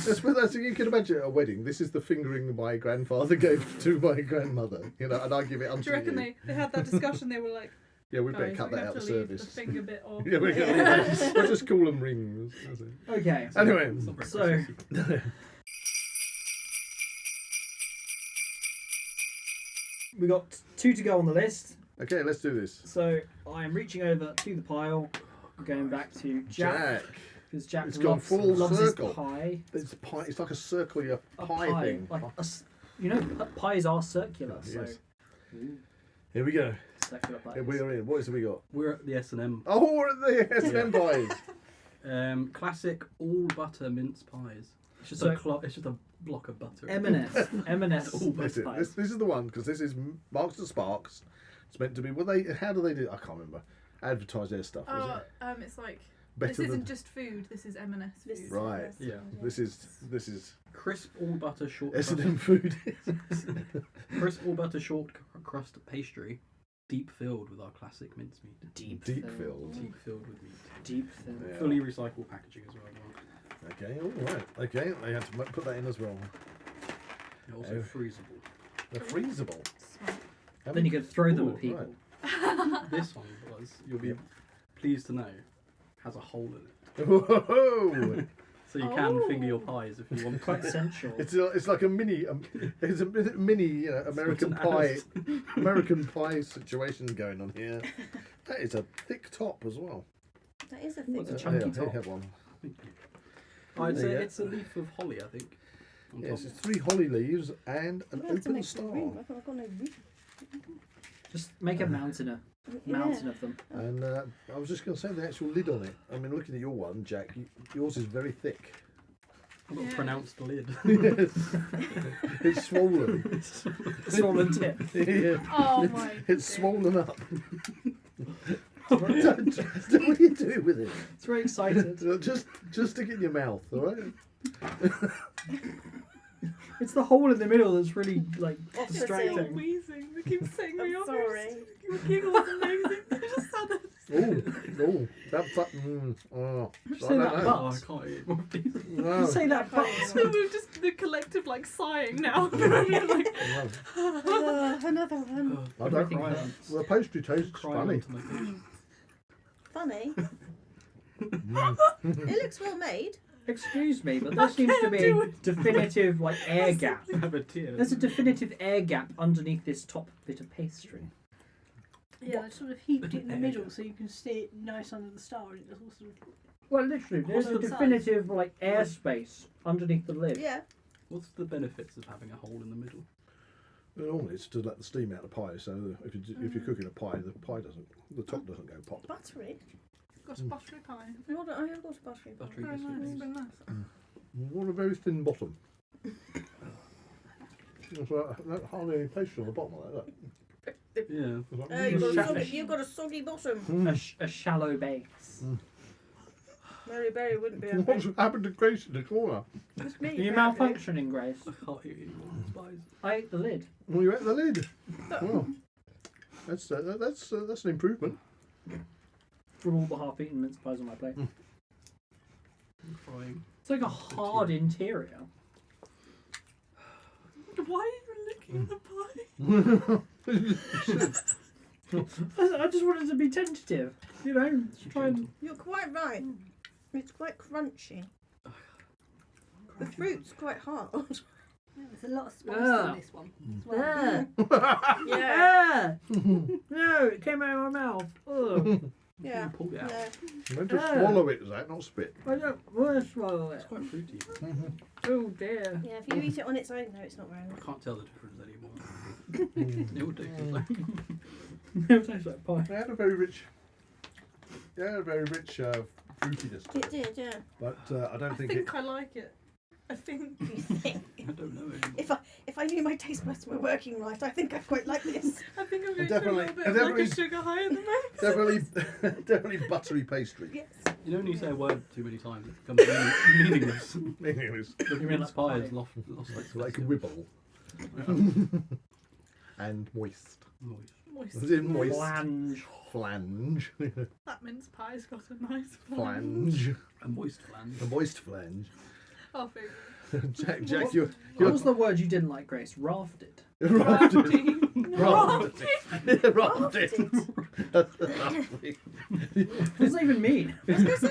That's you can imagine at a wedding. This is the fingering my grandfather gave to my grandmother. You know, and I give it unto Do you reckon you. they had that discussion? They were like, Yeah, we better guys, cut we that have out to of leave service. the finger bit off. Yeah, we're gonna we'll just call them rings. That's it. okay. Anyway, It's not very So- Christmassy. We got 2 to go on the list. okay, let's do this. So I am reaching over to the pile, going back to Jack because Jack It's gone loves, full loves circle. his pie. It's pie. It's like a circular A pie, thing. like you know, pies are circular. Yes. So Ooh, Here we go. circular pies. Here we are in. What is it we got? We're at the S&M. Oh, we're at the S&M pies. Classic all butter mince pies. It's just, So- it's just a block of butter. M&S, M&S All That's it. pies. This is the one because this is Marks and Sparks. It's meant to be. Well, how do they do? I can't remember. Advertise their stuff. Was it? It's like better This than isn't just food. This is M&S This food. is Right. Yeah. this is Crisp all butter short S&M food. crisp all butter short crust pastry, deep filled with our classic mincemeat. Deep filled. filled. Deep filled with meat. Deep filled. Yeah. Fully recycled packaging as well. Okay, all right. Okay, they had to put that in as well. They're also Oh. freezable. They're freezable. Smart. Then you could throw them Ooh, at people. right. This one was, you'll be pleased to know, has a hole in it. Whoa! So you can Oh. finger your pies if you want to. Quite sensual. It's like a mini it's a mini American an pie ass. American pie situation going on here. That is a thick top as well. That is a Ooh, thing. it's a chunky here, top. have one. I'd There say you go. it's a leaf of holly, I think. On Yes, top. it's 3 holly leaves and I'm an gonna have to open make some room. star. I've got no room. Just make a mountain of them. And I was just going to say the actual lid on it. I mean, looking at your one, Jack, yours is very thick. I've got a Yeah. pronounced lid. Yes. It's swollen. Swollen tip. Yeah. Oh my. It's goodness. swollen up. What do you do with it? It's very excited. Just stick it in your mouth, all right? It's the hole in the middle that's really like Off the Still distracting. wheezing. They keep setting me I'm off. sorry. Your giggle was amazing. I just sounded. Oh, that button. Oh, Say I don't that know. butt. Oh, I can't eat more of these. No. Say that I can't but. So we're just the collective like sighing now. like, No. Another one. I don't Everything know. hurts. Well, the pastry tastes Crying funny. onto my dish. Funny. Mm. It looks well made. Excuse me, but there seems to be a definitive like air gap. Have a tear. There's a definitive air gap underneath this top bit of pastry. Yeah, I sort of heaped it in the middle so you can see it nice under the star, and it all sort of. Well, literally, there's a Hollow sides. definitive like airspace underneath the lid. Yeah. What's the benefits of having a hole in the middle? Normally, it's to let the steam out of the pie. So if you're cooking a pie, the top doesn't go pop. Buttery. got a buttery pie. I have got a buttery pie. Buttery Very biscuit nice. things. Very nice. What a very thin bottom. That's that hardly any pastry on the bottom of that. Look. Yeah. It's like, You've got a soggy bottom. mm. A shallow base. Mary Berry wouldn't be What's happy. happened to Grace in the corner? It's me. Are you apparently. malfunctioning, Grace? I can't eat any more mince pies. I ate the lid. Well, you ate the lid. Well, that's an improvement. From all the half-eaten mince pies on my plate. I'm crying. It's like a hard interior. Why are you licking the pie? I just wanted to be tentative, you know. Try and You're quite right. It's quite crunchy. The fruit's quite hard. Yeah, there's a lot of spice Ah. in this one as well. Yeah. No, it came out of my mouth. Ugh. Yeah. You pulled it out. Yeah. You meant to Ah. swallow it, Zach, not spit. I don't want to swallow it. It's quite fruity. Oh dear. Yeah, if you eat it on its own, no, it's not very I nice. can't tell the difference anymore. It would taste like It tastes like pie. It had a very rich, fruitiness to It it. did, yeah. But I don't I think, think I like it. I think. You think? I don't know anymore. If I knew my taste buds were working right, I think I'd quite like this. I think I'm going to a Definitely- little bit of like definitely- a sugar high in the mouth. definitely buttery pastry. Yes. You know when you say a word too many times, it becomes meaningless. Meaningless, The mean mince like pie pie? is lost like like a festive. wibble Yeah. and moist. Moist. Moist. Is it moist? Flange. Flange, That mince pie's got a nice flange, A moist flange. a moist flange. Oh, favourite. Jack, What- you're What was the word you didn't like, Grace? Rafted. rafted. Rafted. Rafted. Rafted. That's lovely. What does that even mean? Grace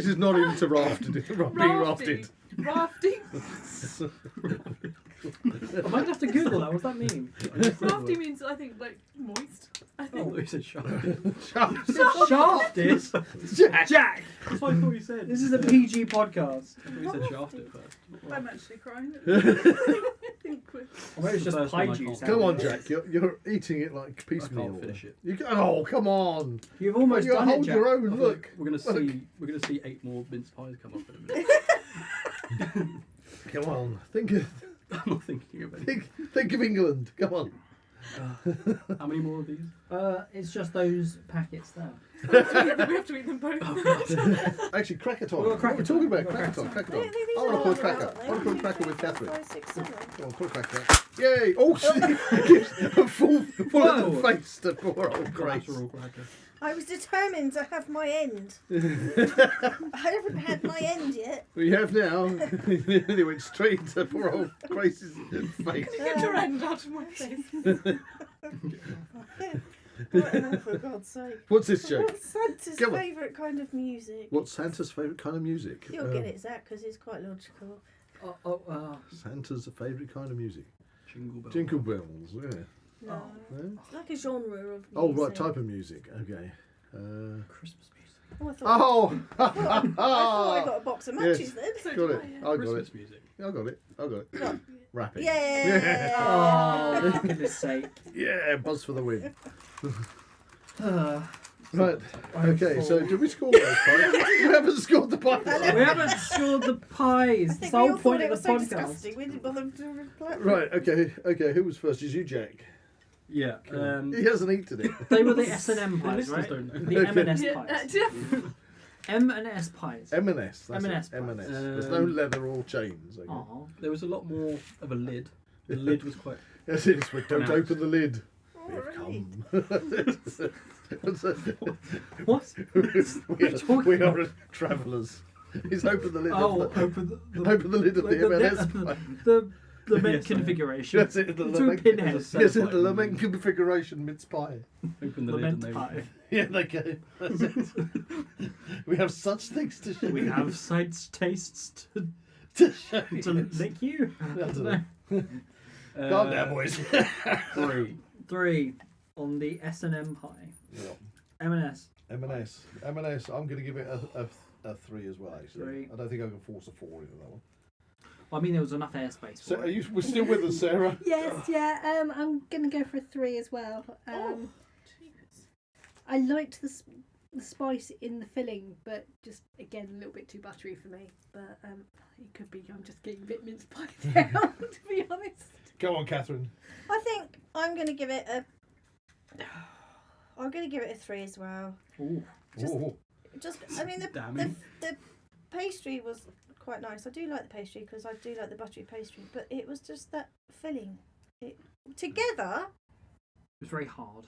is not into rafted. Being rafted. Rafting. I might have to Google that. What does that mean? Rafting means, I think, like, moist. I Oh, think. you said shafted. Shafted? Jack. Jack! That's what I thought you said. This is a PG podcast. I thought you said shafted first. I'm actually crying. I think we're... Or maybe it's just First pie one I juice. can't- Come on, out of it. Jack. You're eating it like I piecemeal. can't finish it. Oh, come on. You've almost You done it, hold Jack. your own. Look. We're gonna Look. see 8 more mince pies come up in a minute. Come on. Think I'm not thinking of any. of England. Come on. How many more of these? It's just those packets there. We have to eat them both. Actually, cracker time. We've got cracker What are we talking time. about? We've got Cracker time. cracker Cracker time. These I want to are put a all cracker. right, I want to put a cracker with 4, Catherine. 5, 6, 7. Come on, put a cracker. Yay! Oh, she gives a full in the Whoa. face to poor old Grace. Collateral cracker. I was determined to have my end. I haven't had my end yet. We have now. They went straight to poor old Grace's face. Get your end out of my face. Right, for God's sake. What's this joke? What's Santa's Come on. favourite kind of music? What's Santa's favourite kind of music? You'll get it, Zach, because it's quite logical. Santa's favourite kind of music. Jingle bells. Jingle bells, yeah. No. No? It's like a genre of music. Oh, right, type of music. Okay. Christmas music. Oh, I thought, Oh! I thought I got a box of matches Yes. then. So Got did it. I, I got Christmas it. music. I got it. I got it. What? Rapping. Yeah. Oh, for goodness sake. Yeah, buzz for the win. Uh, Right. I'm Okay, so full. did we score those pies? We haven't scored the pies. We haven't scored the pies. I It's think the we whole all thought point it of was the so podcast. disgusting. We didn't bother to reply. Right, okay. Who was first? Is you, Jack? Yeah. He hasn't eaten it. They were the S&M The pies, listeners right? don't know. The M&S Yeah, pies. M&S pies. M&S. That's M&S it. M&S. pies. There's no leather or chains. Okay. Oh, There was a lot more of a lid. The lid was quite. Yes, it is. But don't Pronounced. open the lid. We've Alright. come. what? we are travellers. He's opened the lid. Oh, of the, open open the lid of the M&S pie. the lament Yes, I am. configuration. That's it. The Two lament, pinheads. yes, the lament configuration mince pie. Open the Lament lid and pie. Yeah, they go. That's it. We have such things to show. We have sights, tastes to show to you. link you. I don't know. Calm down, boys. 3. 3 on the S&M pie. Yeah. M&S. M&S. M&S. I'm going to give it a 3 as well. Actually, 3. I don't think I can force a 4 into that one. I mean, there was enough airspace So, for are it. you? We're still with us, Sarah. Yes, yeah. I'm gonna go for a 3 as well. I liked the spice in the filling, but just again a little bit too buttery for me. But it could be I'm just getting a bit mince pie down, to be honest. Go on, Catherine. I think I'm going to give it a 3 as well. Ooh. Just- Ooh. Just, I mean, Damning. the pastry was quite nice. I do like the pastry because I do like the buttery pastry, but it was just that filling. Together, It was very hard.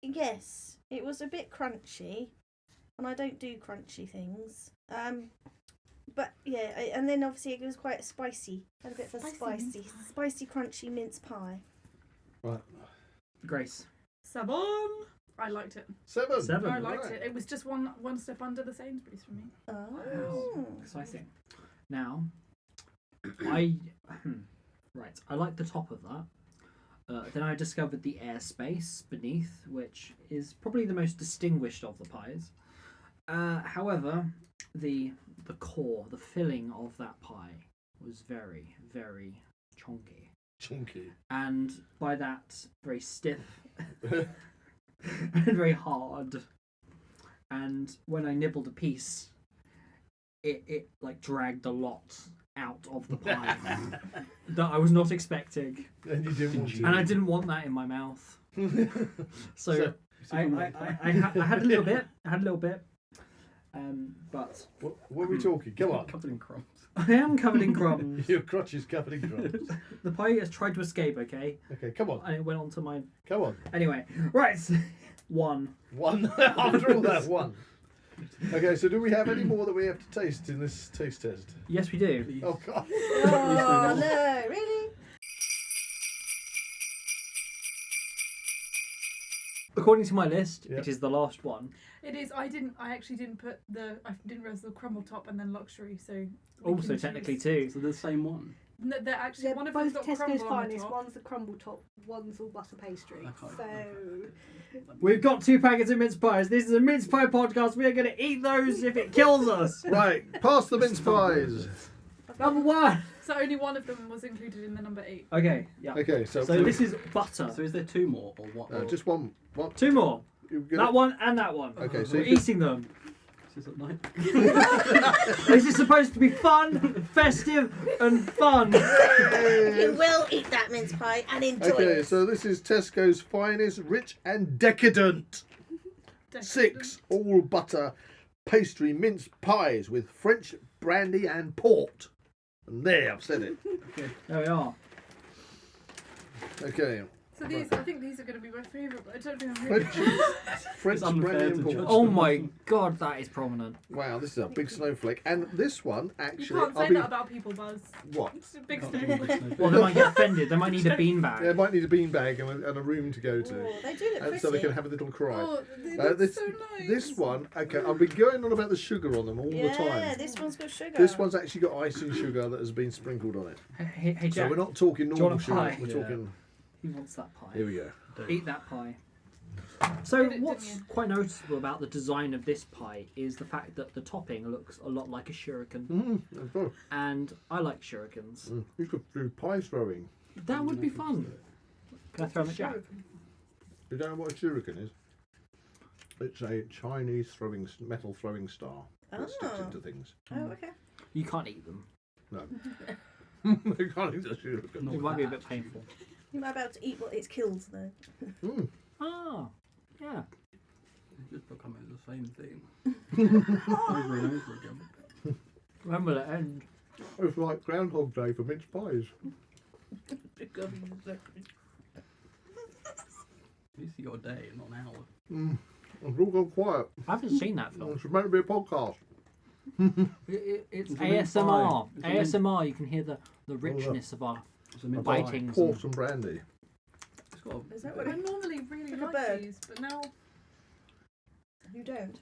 yes, it was a bit crunchy, and I don't do crunchy things. But yeah, and then obviously it was quite spicy. Had a bit of a spicy, crunchy mince pie. Right. Grace. 7. I liked it. 7. 7. I liked Right. it. It was just one step under the Sainsbury's for me. Oh. Exciting. Now, I like the top of that. Then I discovered the airspace beneath, which is probably the most distinguished of the pies. However, the core, the filling of that pie was very, very chunky. Chunky. And by that, very stiff and very hard. And when I nibbled a piece, it like dragged a lot out of the pie that I was not expecting, And you didn't want to. and I didn't want that in my mouth. So So, I had a little bit. But what are we talking? Come on. Covered in crumbs. I am covered in crumbs. Your crotch is covered in crumbs. The pie has tried to escape. Okay, Okay, come on. and it went onto my. Come on. Anyway, right. 1. One. After all that, 1. Okay, so do we have any more that we have to taste in this taste test? Yes, we do. Please. Oh, God. Oh no, really? According to my list, Yeah. it is the last one. It is. I actually didn't put I didn't realize the crumble top and then luxury. So. we Also, can technically, choose. too. So they're the same one. No, they're actually Yeah, one of both them's got Tesco's crumble on the finest. top. One's the crumble top, one's all butter pastry. Okay. So We've got 2 packets of mince pies. This is a mince pie podcast. We are going to eat those if it kills us. Right, pass the mince pies. Number 1. So only one of them was included in the number 8. Okay, yeah. Okay, so, So this is butter. So is there 2 more or what? just one. 2 more. You're gonna- That one and that one. Okay, so We're you can- eating them. This is at night. This is supposed to be fun, festive, and fun. You will eat that mince pie and enjoy Okay, it. so this is Tesco's finest, rich and decadent. 6 all butter pastry mince pies with French brandy and port. And there, I've said it. There we are. Okay, So these, I think these are going to be my favourite, but I don't think I'm really. French It's unfair brandy to and port. judge. Oh my god, that is prominent. Wow, this is a big snowflake. And this one, You actually, can't say that about people, Buzz. What? It's a big Can't thing. do big snowflake. Well, they might get offended. They might need a beanbag. Yeah, it might need a beanbag and a room to go to. Oh, they do look And pretty. so they can have a little cry. Oh, they Uh, look this- so nice. This one, okay, I've been going on about the sugar on them all the Yeah, time. this one's got sugar. This one's actually got icing sugar that has been sprinkled on it. Hey, So Jack, we're not talking do you normal want a sugar, pie? we're Yeah. talking... he wants that pie. Here we go. Eat that pie. So Did it, what's didn't you? quite noticeable about the design of this pie is the fact that the topping looks a lot like a shuriken, That's good. and I like shurikens. You could do pie throwing. That would be fun. Can I throw them at Jack? You don't know what a shuriken is? It's a Chinese metal throwing star that sticks Oh. into things. Oh, okay. You can't eat them. No. You can't eat a shuriken. Not It might be a that. bit painful. You might be able to eat what it's killed, though. Ah, yeah. It's just becoming the same thing. Over and over again. When will it end? It's like Groundhog Day for mince pies. At least you got a day and not an hour. It's all gone quiet. I haven't seen that film. It's meant to be a podcast. It's It's a mince ASMR. pie. It's a mince- ASMR. You can hear the richness of our It's a mince biting. pie. Port and brandy. It's got a, Is that I what normally really Like a like bird. these, but now you don't?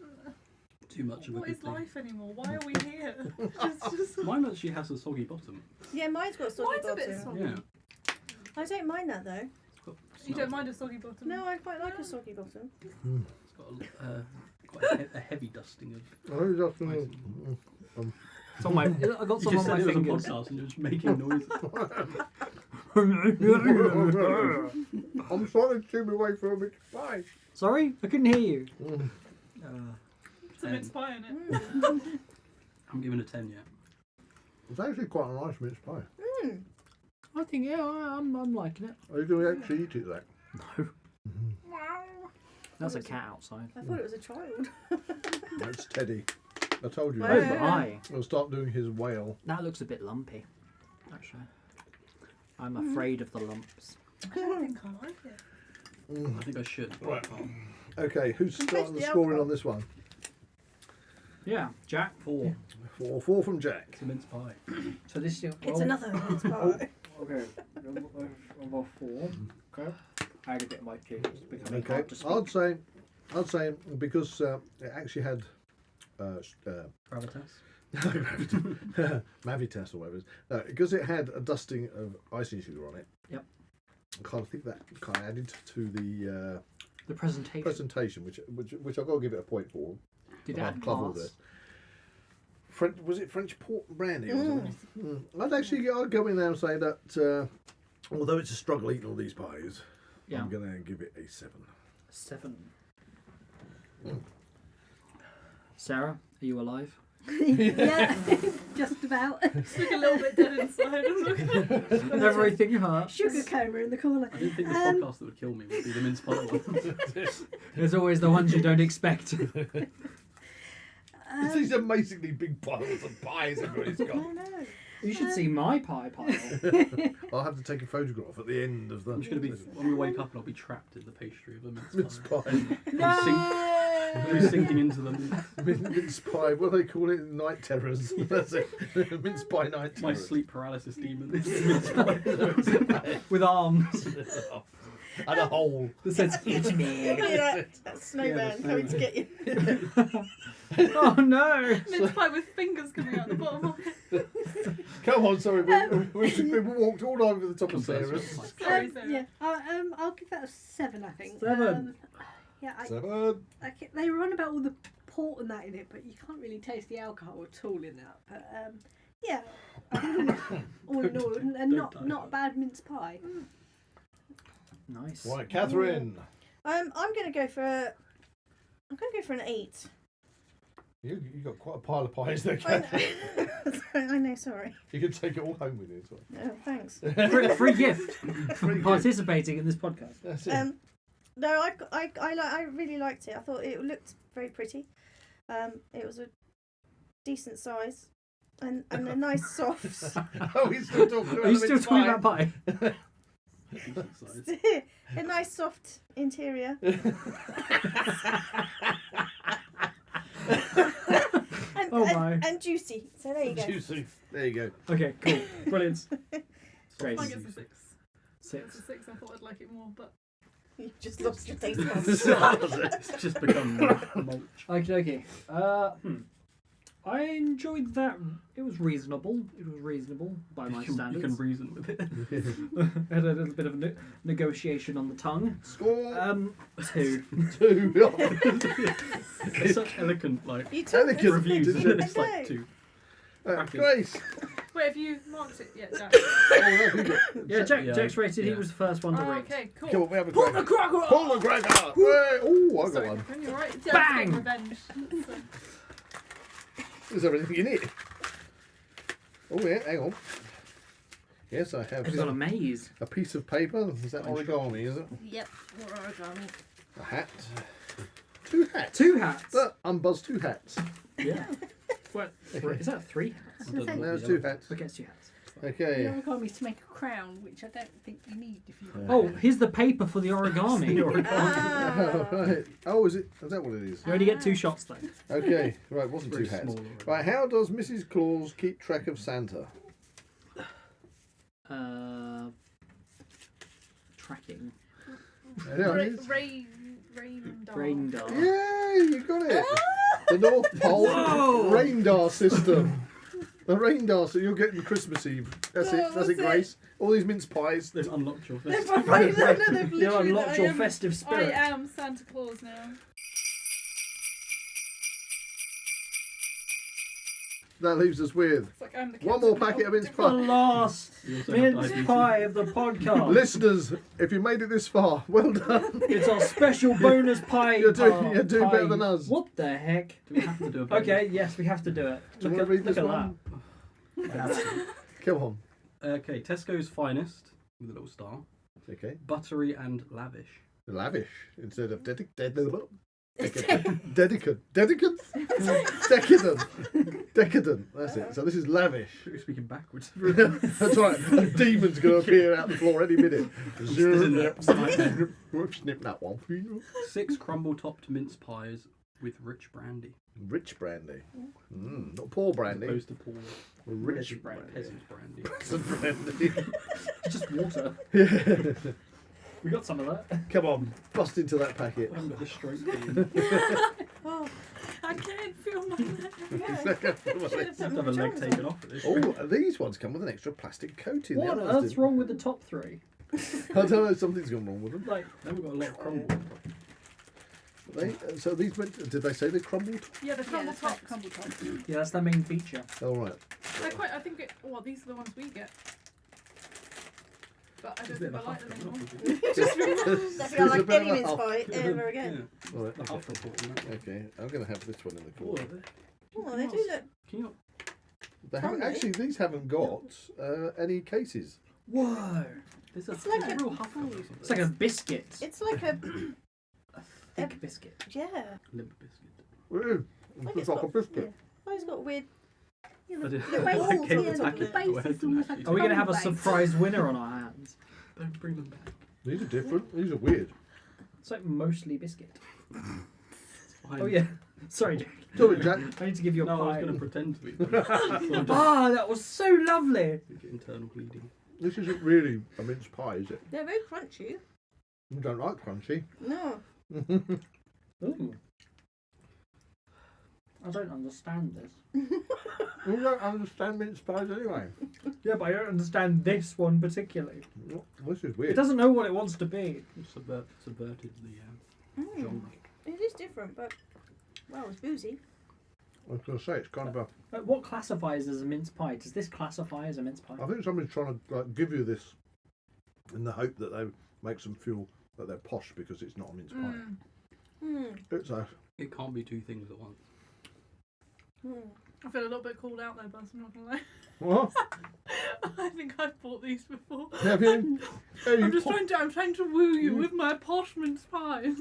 too much of a what good is thing. life anymore? Why are we here? just... Mine actually has a soggy bottom. Yeah, mine's got a soggy Mine's a bit bottom. soggy. Yeah. I don't mind that though. It's got You don't mind a soggy bottom? No, I quite like a soggy bottom. It's got quite a heavy dusting of. I know that's It's on my. I got You some just on my said it was a fingers. podcast and you're just making noises. I'm trying to keep away from a mince pie. Sorry, I couldn't hear you. It's a mince pie in it. I'm giving it a 10 yet. It's actually quite a nice mince pie. I think I'm liking it. Are you going to actually eat it, Zach? That's a cat outside. I thought it was a child. It's Teddy. I told you. Oh, Oh yeah. my! He'll start doing his wail. That looks a bit lumpy. Actually, I'm afraid of the lumps. I don't think I like it. I think I should. but I Right. can't. Okay, who's Compared starting to the the scoring alcohol. on this one? Yeah, Jack. 4. 4 from Jack. It's a mince pie. So this is It's another mince pie. Okay, number 4. Okay, I had a bit of my cheese. It's becoming Okay, hard to speak. I'd say because it actually had Gravitas. Mavitas or whatever it is. No, because it had a dusting of icing sugar on it. Yep. I kind of think that kind of added to the The presentation. presentation, which I've got to give it a point for. Did it I'll add club all class? this. Was it French port and brandy? Wasn't it? I'd go in there and say that although it's a struggle eating all these pies, Yeah. I'm going to give it a 7. 7. Sarah, are you alive? Yeah, just about. It's like a little bit dead inside. Everything hurts. Sugar coma in the corner. I didn't think the podcast that would kill me would be the mince pie one. There's always the ones you don't expect. These amazingly big piles of pies everybody's got. I know. You should see my pie pile. I'll have to take a photograph at the end of the I'm just going to be, when we wake up and I'll be trapped in the pastry of a mince mince pie. pie. I'll be sinking into the Mince pie. What do they call it? Night terrors. That's it. Mince pie night terrors. my sleep paralysis demon. Mince pie. With arms. And a hole. That says, "Eat me." that snowman the coming to snowman. get you. Oh no. Mince pie with fingers coming out the bottom of it. Come on, sorry. We walked all over the top of Sarah's. Sorry, Sarah. Yeah, I'll give that a 7, I think. 7. Yeah, 7. they were on about all the port and that in it, but you can't really taste the alcohol at all in that. But yeah, I think all in all, and not a bad mince pie. Nice. Right, Catherine. I'm gonna go for an 8. You got quite a pile of pies there, I Catherine. know. I know. Sorry. You can take it all home with you. As well. No, thanks. Free gift for Free gift. participating in this podcast. That's it. No, I really liked it. I thought it looked very pretty. It was a decent size, and a nice soft. Oh, he's still talking about Are you the still mince talking pie. about pie? Decent size. A nice soft interior. And juicy. So there you go. Juicy. There you go. Okay, cool. Brilliant. Great. I think it's a 6. Six. It's a 6. I thought I'd like it more, but You just lost your taste It's just become mulch. Okay. I enjoyed that. It was reasonable. By my standards. You can reason with it. Had a little bit of negotiation on the tongue. Score 2. 2. It's such elegant, like, You took Elegant reviews, isn't isn't it? it? It's like 2. Grace. wait, have you marked it yet, Jack? Oh, no, who got- Yeah, Yeah, Jack's rated. He yeah. was the first one to Oh, rate. okay, cool. Come on, we have a Pull the crack. cracker! Pull the cracker. Oh, I got Sorry, one. Catherine, you're right. Yeah, Bang! Revenge. So, There's everything in it. Oh, yeah, hang on. Yes, I have He's got a maze. a piece of paper. Is that origami, is it? Yep. Origami. A hat. 2 hats. 2 hats. Unbuzz 2 hats. Yeah. What? Is that 3 hats? I don't know. There's 2 hats. Look, it's 2 hats. Okay. The origami is to make a crown, which I don't think you need if you. Oh, here's the paper for the origami. Oh, right. Oh, is that what it is? You only get 2 shots though. Okay, right, it wasn't 2 Very hats. small. Right, how does Mrs. Claus keep track of Santa? Tracking. Yeah, it is. Rain dart. Yeah, you got it. The North Pole Whoa! Raindar system. The Raindar, so you're getting Christmas Eve. That's it, that's it. Grace. All these mince pies. They've unlocked your They've fist. You unlocked your festive I spirit. am Santa Claus now. That leaves us with It's like I'm the one more captain packet of mince The pie. last You also have mince diabetes. pie of the podcast. Listeners, if you made it this far, well done. It's our special bonus pie. You're doing better than us. What the heck? Do we have to do a bonus? Okay, yes, we have to do it. Do you Look want to read at this that. one? I have to. Come on. Okay, Tesco's finest with a little star. Okay. Buttery and lavish. Lavish instead of decadent. Decadent. That's it. So this is lavish. You're speaking backwards. That's right. The demon's going to appear out the floor any minute. Snip that one for you. 6 crumble-topped mince pies with rich brandy. Rich brandy. Not poor brandy. As opposed to poor Rich peasant brandy. peasant brandy. Some brandy. It's just water. Yeah. We got some of that. Come on, bust into that packet. I haven't got the stroke beam. Oh, I can't feel my leg. Have a leg taken off at this Oh, rate. these ones come with an extra plastic coating. What The on others earth's didn't. wrong with the top 3? I don't know. Something's gone wrong with them. Like, Then we've got a lot of crumble. So these went. Did they say they crumbled? Yeah, the crumble tops. Crumble top. yeah, that's the main feature. Oh right. They're quite. I think. Well, these are the ones we get. But I It's a don't bit think I of a like huff them coming anymore. off. Just There's don't a feel like bit of any a mince huff. pie ever again. All right. The Okay. huff report on that. Okay. I'm going to have this one in the Oh, corner. Oh, they do look. Can you They haven't, Crumbly. actually, these haven't got any cases. Whoa! There's It's like a- real huff on this. It's like a biscuit. It's like a A thick biscuit. yeah. limp biscuit. Ooh, Like it's like a biscuit. Yeah. Oh, it's got weird. Yeah, I the, did- the I base, gave yeah, the the packet base away, is almost like Are we going to have a crumble base. surprise winner on our hands? Don't bring them back. These are different. These are weird. It's like mostly biscuit. Fine. Oh yeah. Sorry, Jack. Do it, Jack. I need to give you a No, I was pie. going to pretend to be. But Ah, that was so lovely. you get internal bleeding. This isn't really a mince pie, is it? They're very crunchy. You don't like crunchy. No. Ooh. I don't understand this. You don't understand mince pies anyway. Yeah, but I don't understand this one particularly. This is It weird. doesn't know what it wants to be. Subverted the Mm. genre. It is different, but well, it's boozy. I was going to say, it's kind of a... What classifies as a mince pie? Does this classify as a mince pie? I think somebody's trying to give you this in the hope that they makes them feel that they're posh because it's not a mince pie. Mm. Hmm. It's a... It can't be two things at once. I feel a little bit called out there, Buzz. I'm not gonna lie. What? I think I've bought these before. Have you? Hey, I'm trying to woo you with my posh mince pies.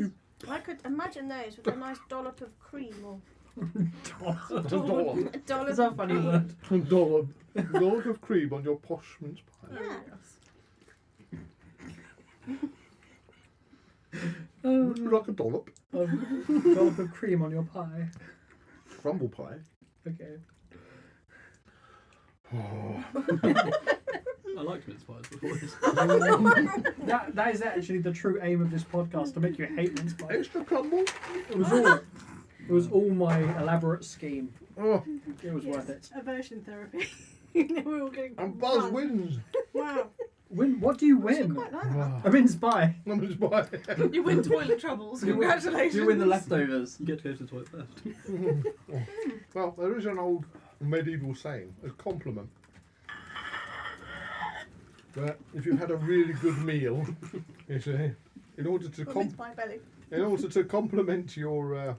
I could imagine those with a nice dollop of cream or A dollop. a dollop. That's a funny word. A dollop. Dollop of cream on your posh mince pie. Yeah. Would you like a dollop? Dollop of cream on your pie. Crumble pie. Okay. Oh. I liked mince pies before this. That is actually the true aim of this podcast, to make you hate mince pies. Extra crumble? It was all my elaborate scheme. Oh, It was worth it. Aversion therapy. We're all getting. and Buzz wins. Wow. What do you I actually win? quite like that. Wow. A mince pie. Mince pie. You win toilet troubles. You win- Congratulations. You win the leftovers. You get to go to the toilet first. Well, there is an old medieval saying, a compliment, that if you've had a really good meal, you see, in order to Mince pie belly. compliment your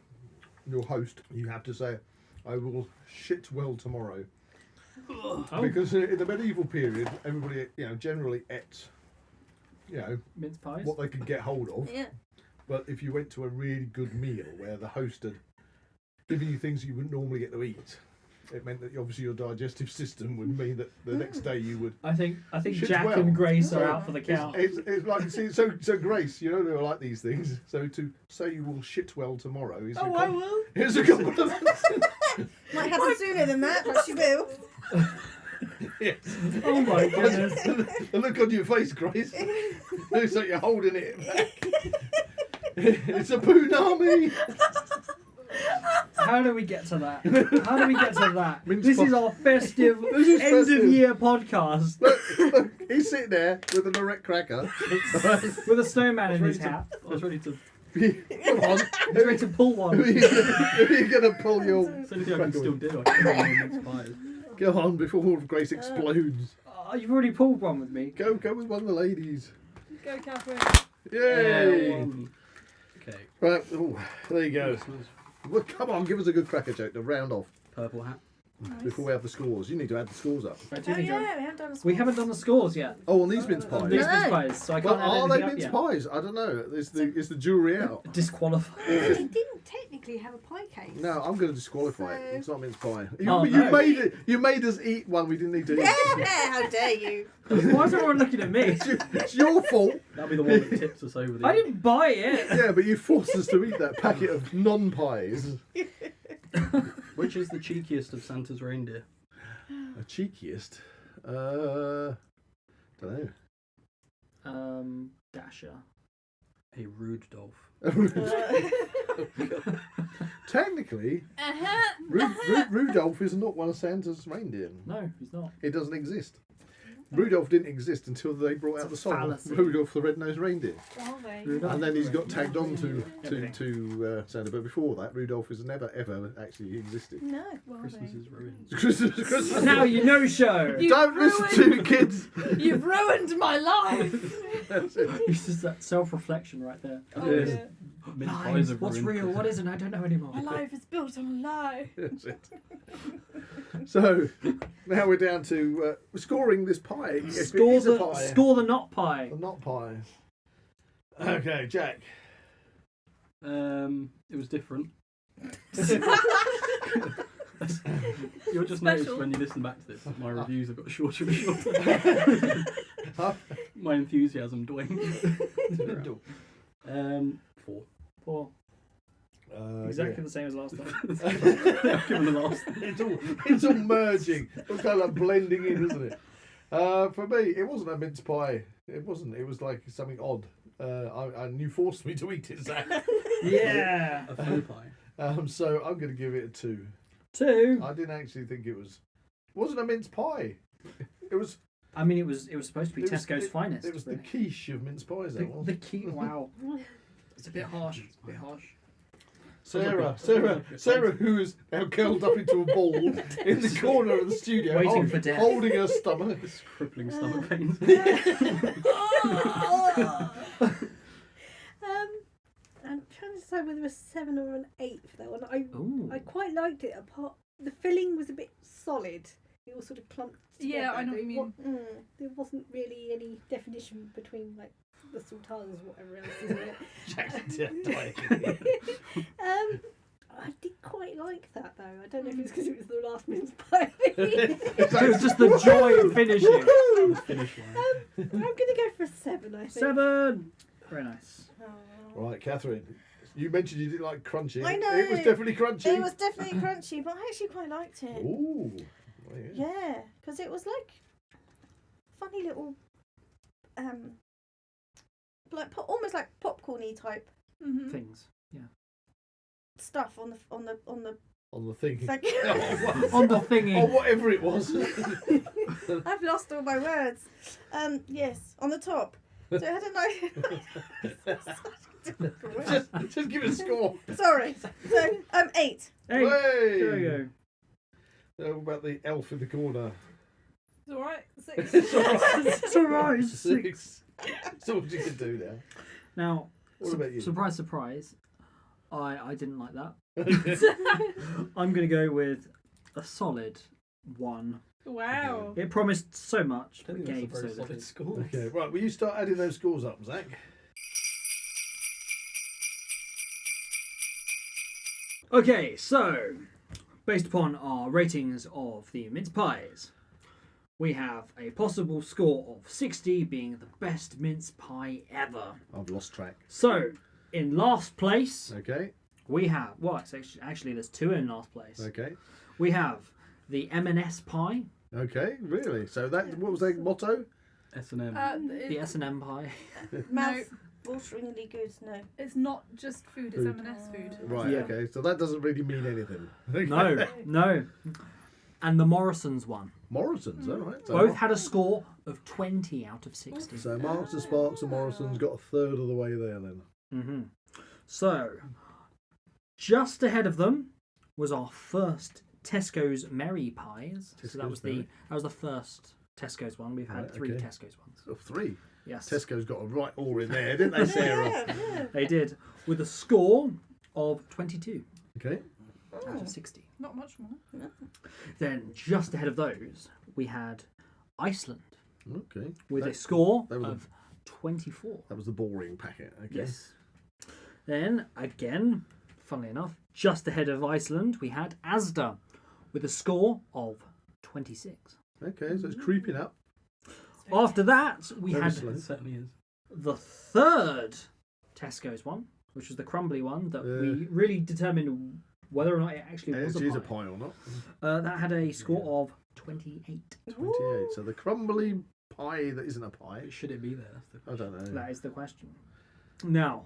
host, you have to say, "I will shit well tomorrow." Oh. Because in the medieval period, everybody, generally ate, Mince pies. what they could get hold of. Yeah. But if you went to a really good meal where the host had given you things you wouldn't normally get to eat, it meant that obviously your digestive system would mean that the next day you would. I think Shit Jack well. and Grace are So out for the count. It's like, see, so Grace, you know they were like these things. So to say you will shit well tomorrow is Oh, I will. It's a compliment. Might happen sooner than that, but she will. Yes. Oh my goodness. The look on your face, Grace. Looks like you're holding it back. It's a punami. How do we get to that? How do we get to that? Mince This pie. is our festive This is end festive. of year podcast Look, he's sitting there with an erect cracker. with a snowman in I his was ready hat. I was ready to. Come on. He's ready to pull Who one. are you going to pull your... It's the only thing I can still do. I can mince pies. Go on before Grace explodes. Oh, you've already pulled one with me. Go with one of the ladies. Go, Catherine. Yay! Okay. Right, ooh, there you go. This was Well, come on, give us a good cracker joke to round off purple hat. before we have the scores. You need to add the scores up. I Oh do need to- yeah, we haven't done the We haven't done the scores yet. Oh, on these mince On pies. these No. mince pies, so I Well, can't add are they anything up mince yet. pies? I don't know. Is the jury out? Disqualified. They didn't technically have a pie case. No, I'm going to disqualify it. So- It's not mince pie. Oh, you no. made it. You made us eat one we didn't need to eat. Yeah, how dare you? Why is everyone looking at me? It's your fault. That'll be the one that tips us over the. I didn't buy it. Yeah, but you forced us to eat that packet of non-pies. Which is the cheekiest of Santa's reindeer? The cheekiest. Don't know. Dasher. A rude dolph. Technically, Rudolph is not one of Santa's reindeer. No, he's not. It doesn't exist. Rudolph didn't exist until they brought out the song fallacy. Rudolph the Red-Nosed Reindeer. Are they? Rudolph. And then he's got tagged on to Everything. Santa. But before that, Rudolph has never, ever actually existed. No. Are Christmas they? is ruined. Christmas. Now you know show. You Don't listen to kids. You've ruined my life. That's it. It's just that self-reflection right there. Oh, Yes. yeah. Mince pies Lies. have What's ruined real? What Christmas. isn't? I don't know anymore. My life is built on a lie. That's it. So now we're down to scoring this pie. Yes, it Score is a the pie. score the not pie. The not pie. Okay, Jack. It was different. You'll just Special. notice when you listen back to this that my reviews have got shorter and shorter. My enthusiasm dwindled. 4. 4. Exactly the same as last time. I've given the last. It's all merging. It's kind of like blending in, isn't it? For me, it wasn't a mince pie. It wasn't. It was like something odd. And you forced me to eat it, Zach. Yeah. A faux pie. So I'm going to give it a 2. 2. I didn't actually think it was. It wasn't a mince pie. It was. I mean, it was supposed to be It was- Tesco's finest. It was the really. quiche of mince pies. That was. The key. Wow. It's a bit harsh. A bit harsh. Sarah, who is now curled up into a ball in the corner of the studio, Waiting for death. holding her stomach. It's crippling stomach pains. I'm trying to decide whether a 7 or an 8 for that one. Ooh. I quite liked it. Apart, the filling was a bit solid. It all sort of clumped together. Yeah, I know what you mean. There wasn't really any definition between like the sultanas, whatever else is in it. I did quite like that though. I don't know if it's because it was the last mince pie. It was just the joy of finishing. The finish line. I'm going to go for a 7, I think. 7. Very nice. Right, Catherine. You mentioned you didn't like crunchy. I know. It was definitely crunchy. It was definitely crunchy, but I actually quite liked it. Ooh. Well, yeah. Yeah, because it was like funny little, almost like popcorny type Mm-hmm. Things. Yeah. stuff on the On the thing. Like, On the thingy. Or whatever it was. I've lost all my words. Yes, on the top. So it had a nice. just give it a score. Sorry. So 8. Hey, Hey. there we go. What about the elf in the corner? It's alright. 6. It's alright. 6. That's all you can do now. Now, What about you? surprise, surprise. I didn't like that. I'm going to go with a solid 1. Wow. It promised so much, I but think that's a gave so very little. solid score. Okay, right. Will you start adding those scores up, Zach? Okay, so based upon our ratings of the mince pies, we have a possible score of 60 being the best mince pie ever. I've lost track. So, in last place, Okay. we have, well, it's actually there's 2 in last place. Okay. We have the M&S pie, Okay. Really? So that what was their motto? S&M. the S&M pie. Mouth wateringly good. No. It's not just food, it's Food. M&S food. Right. Yeah. Okay. So that doesn't really mean anything. No, no. And the Morrisons one. Morrisons. All right. So Both had a score of 20 out of 60. So Marks and Sparks and Morrisons got a third of the way there then. Mm-hmm. So, just ahead of them was our first Tesco's Merry Pies. So that Tesco's was the first Tesco's one. We've had Right, 3 okay. Tesco's ones. Oh, 3. Yes, Tesco's got a right all in there, didn't they, Sarah? Yeah. they did, with a score of 22 Okay. out of 60. Not much more. Then, just ahead of those, we had Iceland Okay. with That- a score that was a- of 24. That was the boring packet. Okay. Yes. Then, again, funnily enough, just ahead of Iceland, we had Asda with a score of 26. Okay, so it's creeping up. After that, we Very had slow. It certainly is. the third Tesco's one, which was the crumbly one that we really determined whether or not it actually was It is a a pie. pie or not. That had a score of 28. 28. So the crumbly pie that isn't a pie. Should it be there? That's the I don't know. That is the question. Now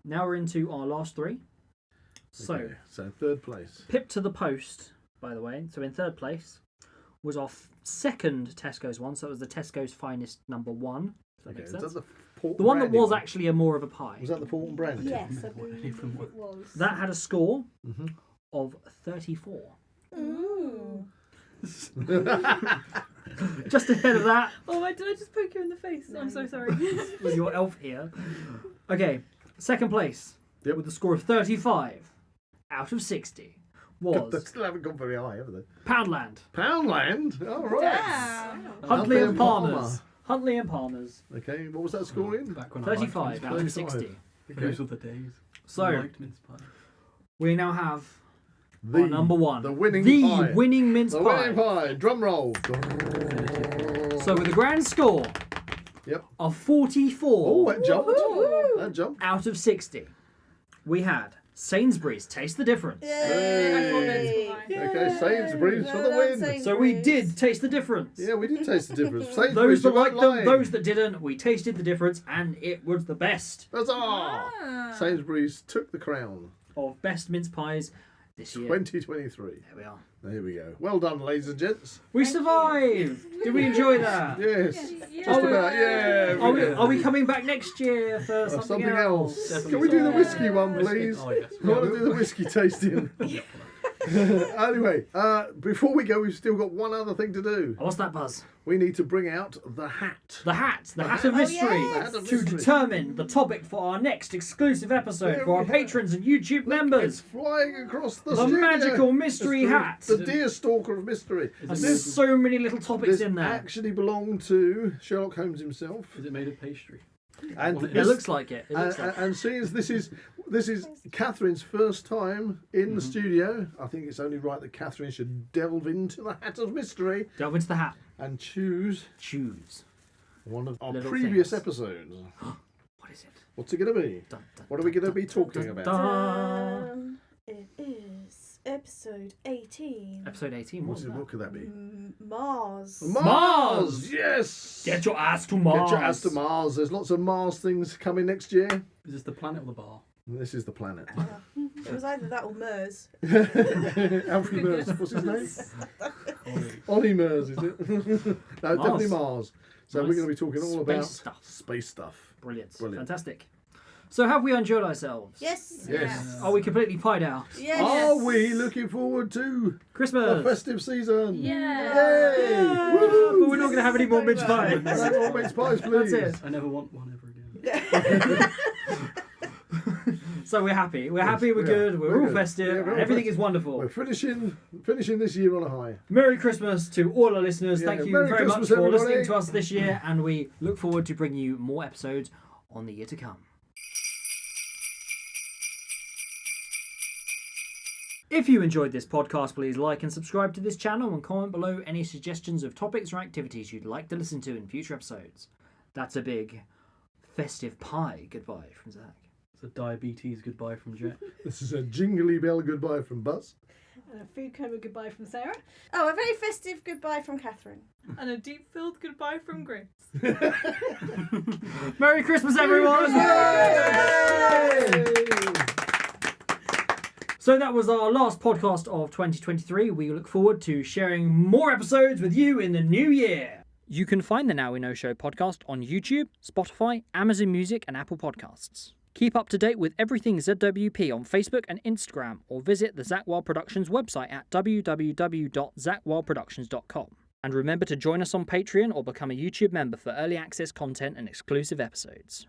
we're into our last 3. So, Okay, so third place. Pip to the post, by the way. So in third place was our second Tesco's one. So it was the Tesco's Finest number 1. If that Okay, makes is sense. that the port The one that brandy was actually a more of a pie. Was that the port and brandy? Yes, I What, believe different it was. That had a score Mm-hmm. of 34. Ooh. Just ahead of that Oh, did I just poke you in the face? I'm so sorry. with your elf here. Okay, second place Yep. with a score of 35 out of 60 They was still haven't gone very high, have they? Poundland. Poundland? All right. Damn. Huntley and Palmer. Palmer's. Huntley and Palmer's. Okay, what was that score in? Back when 35 I out of 35. 60. Those were the days. So, I liked mince pie. we now have The our number 1. The winning the pie. winning mince The pie. winning pie. Drum roll. So with a grand score Yep. of 44 Oh, that jumped. Woohoo. That jumped. out of 60, we had Sainsbury's Taste the Difference. Yay. I thought mince pie. Okay, Sainsbury's for the Well win. done, So we Sainsbury's. did taste the difference. Yeah, we did taste the difference. Sainsbury's, Those that you weren't liked them, lying. those that didn't, we tasted the difference and it was the best Huzzah! Ah. Sainsbury's took the crown. of best mince pies this year. 2023. There we are. There we go. Well done, ladies and gents. We survived! Did we enjoy that? Yes. Yeah. Just Are we- about. Yeah. Are we coming back next year for something, something else? Definitely Can we do the something. whiskey one, Whiskey- please? Oh, yes. I want to do the whiskey tasting. Anyway, before we go, we've still got one other thing to do. What's that, Buzz? We need to bring out the hat. The hat of mystery, yes. The hat of to mystery. determine the topic for our next exclusive episode There for our we are. patrons and YouTube It's members. flying across the The studio. magical mystery It's hat. The deer stalker of mystery. There's This, so many little topics this in there. actually belonged to Sherlock Holmes himself. Is it made of pastry? And Well, It looks like it. It looks like it. and seeing as this is Catherine's first time in the studio, I think it's only right that Catherine should delve into the hat of mystery Delve into the hat. and choose Choose. one of our Little previous things. episodes. What is it? What's it going to be? Dun, dun, What are we dun, going to dun, be talking dun, about? dun. It is episode 18. Episode 18. What's What that? could that be? Mars. Mars! Yes! Get your ass to Mars. Get your ass to Mars. There's lots of Mars things coming next year. Is this the planet or the bar? This is the planet. It was either that or Mers. Alfred Mers. What's his name? Ollie Mers, is it? No, definitely Mars. So Nice. we're going to be talking all about Space stuff. space stuff. Brilliant. Brilliant. Fantastic. So have we enjoyed ourselves? Yes. Yes. Are we completely pied out? Yes. Are we looking forward to the Christmas. festive season? Yeah. Yay! Yeah. Woo! But we're not going to have any more mince pies. No more mince pies, please. That's it. I never want one ever again. So we're happy. We're happy. We're we good. are. We're We're all good. festive. Yeah, we're all Everything festive. is wonderful. We're finishing this year on a high. Merry Christmas to all our listeners. Yeah, Thank you Merry very much Christmas, for everybody. listening to us this year, and we look forward to bringing you more episodes on the year to come. If you enjoyed this podcast, please like and subscribe to this channel and comment below any suggestions of topics or activities you'd like to listen to in future episodes. That's a big festive pie goodbye from Zach. It's a diabetes goodbye from Jack. This is a jingly bell goodbye from Buzz. And a food coma goodbye from Sarah. Oh, a very festive goodbye from Catherine. And a deep-filled goodbye from Grace. Merry Christmas, everyone! So that was our last podcast of 2023. We look forward to sharing more episodes with you in the new year. You can find the Now We Know Show podcast on YouTube, Spotify, Amazon Music, and Apple Podcasts. Keep up to date with everything ZWP on Facebook and Instagram, or visit the Zak Wylde Productions website at www.zakwyldeproductions.com. And remember to join us on Patreon or become a YouTube member for early access content and exclusive episodes.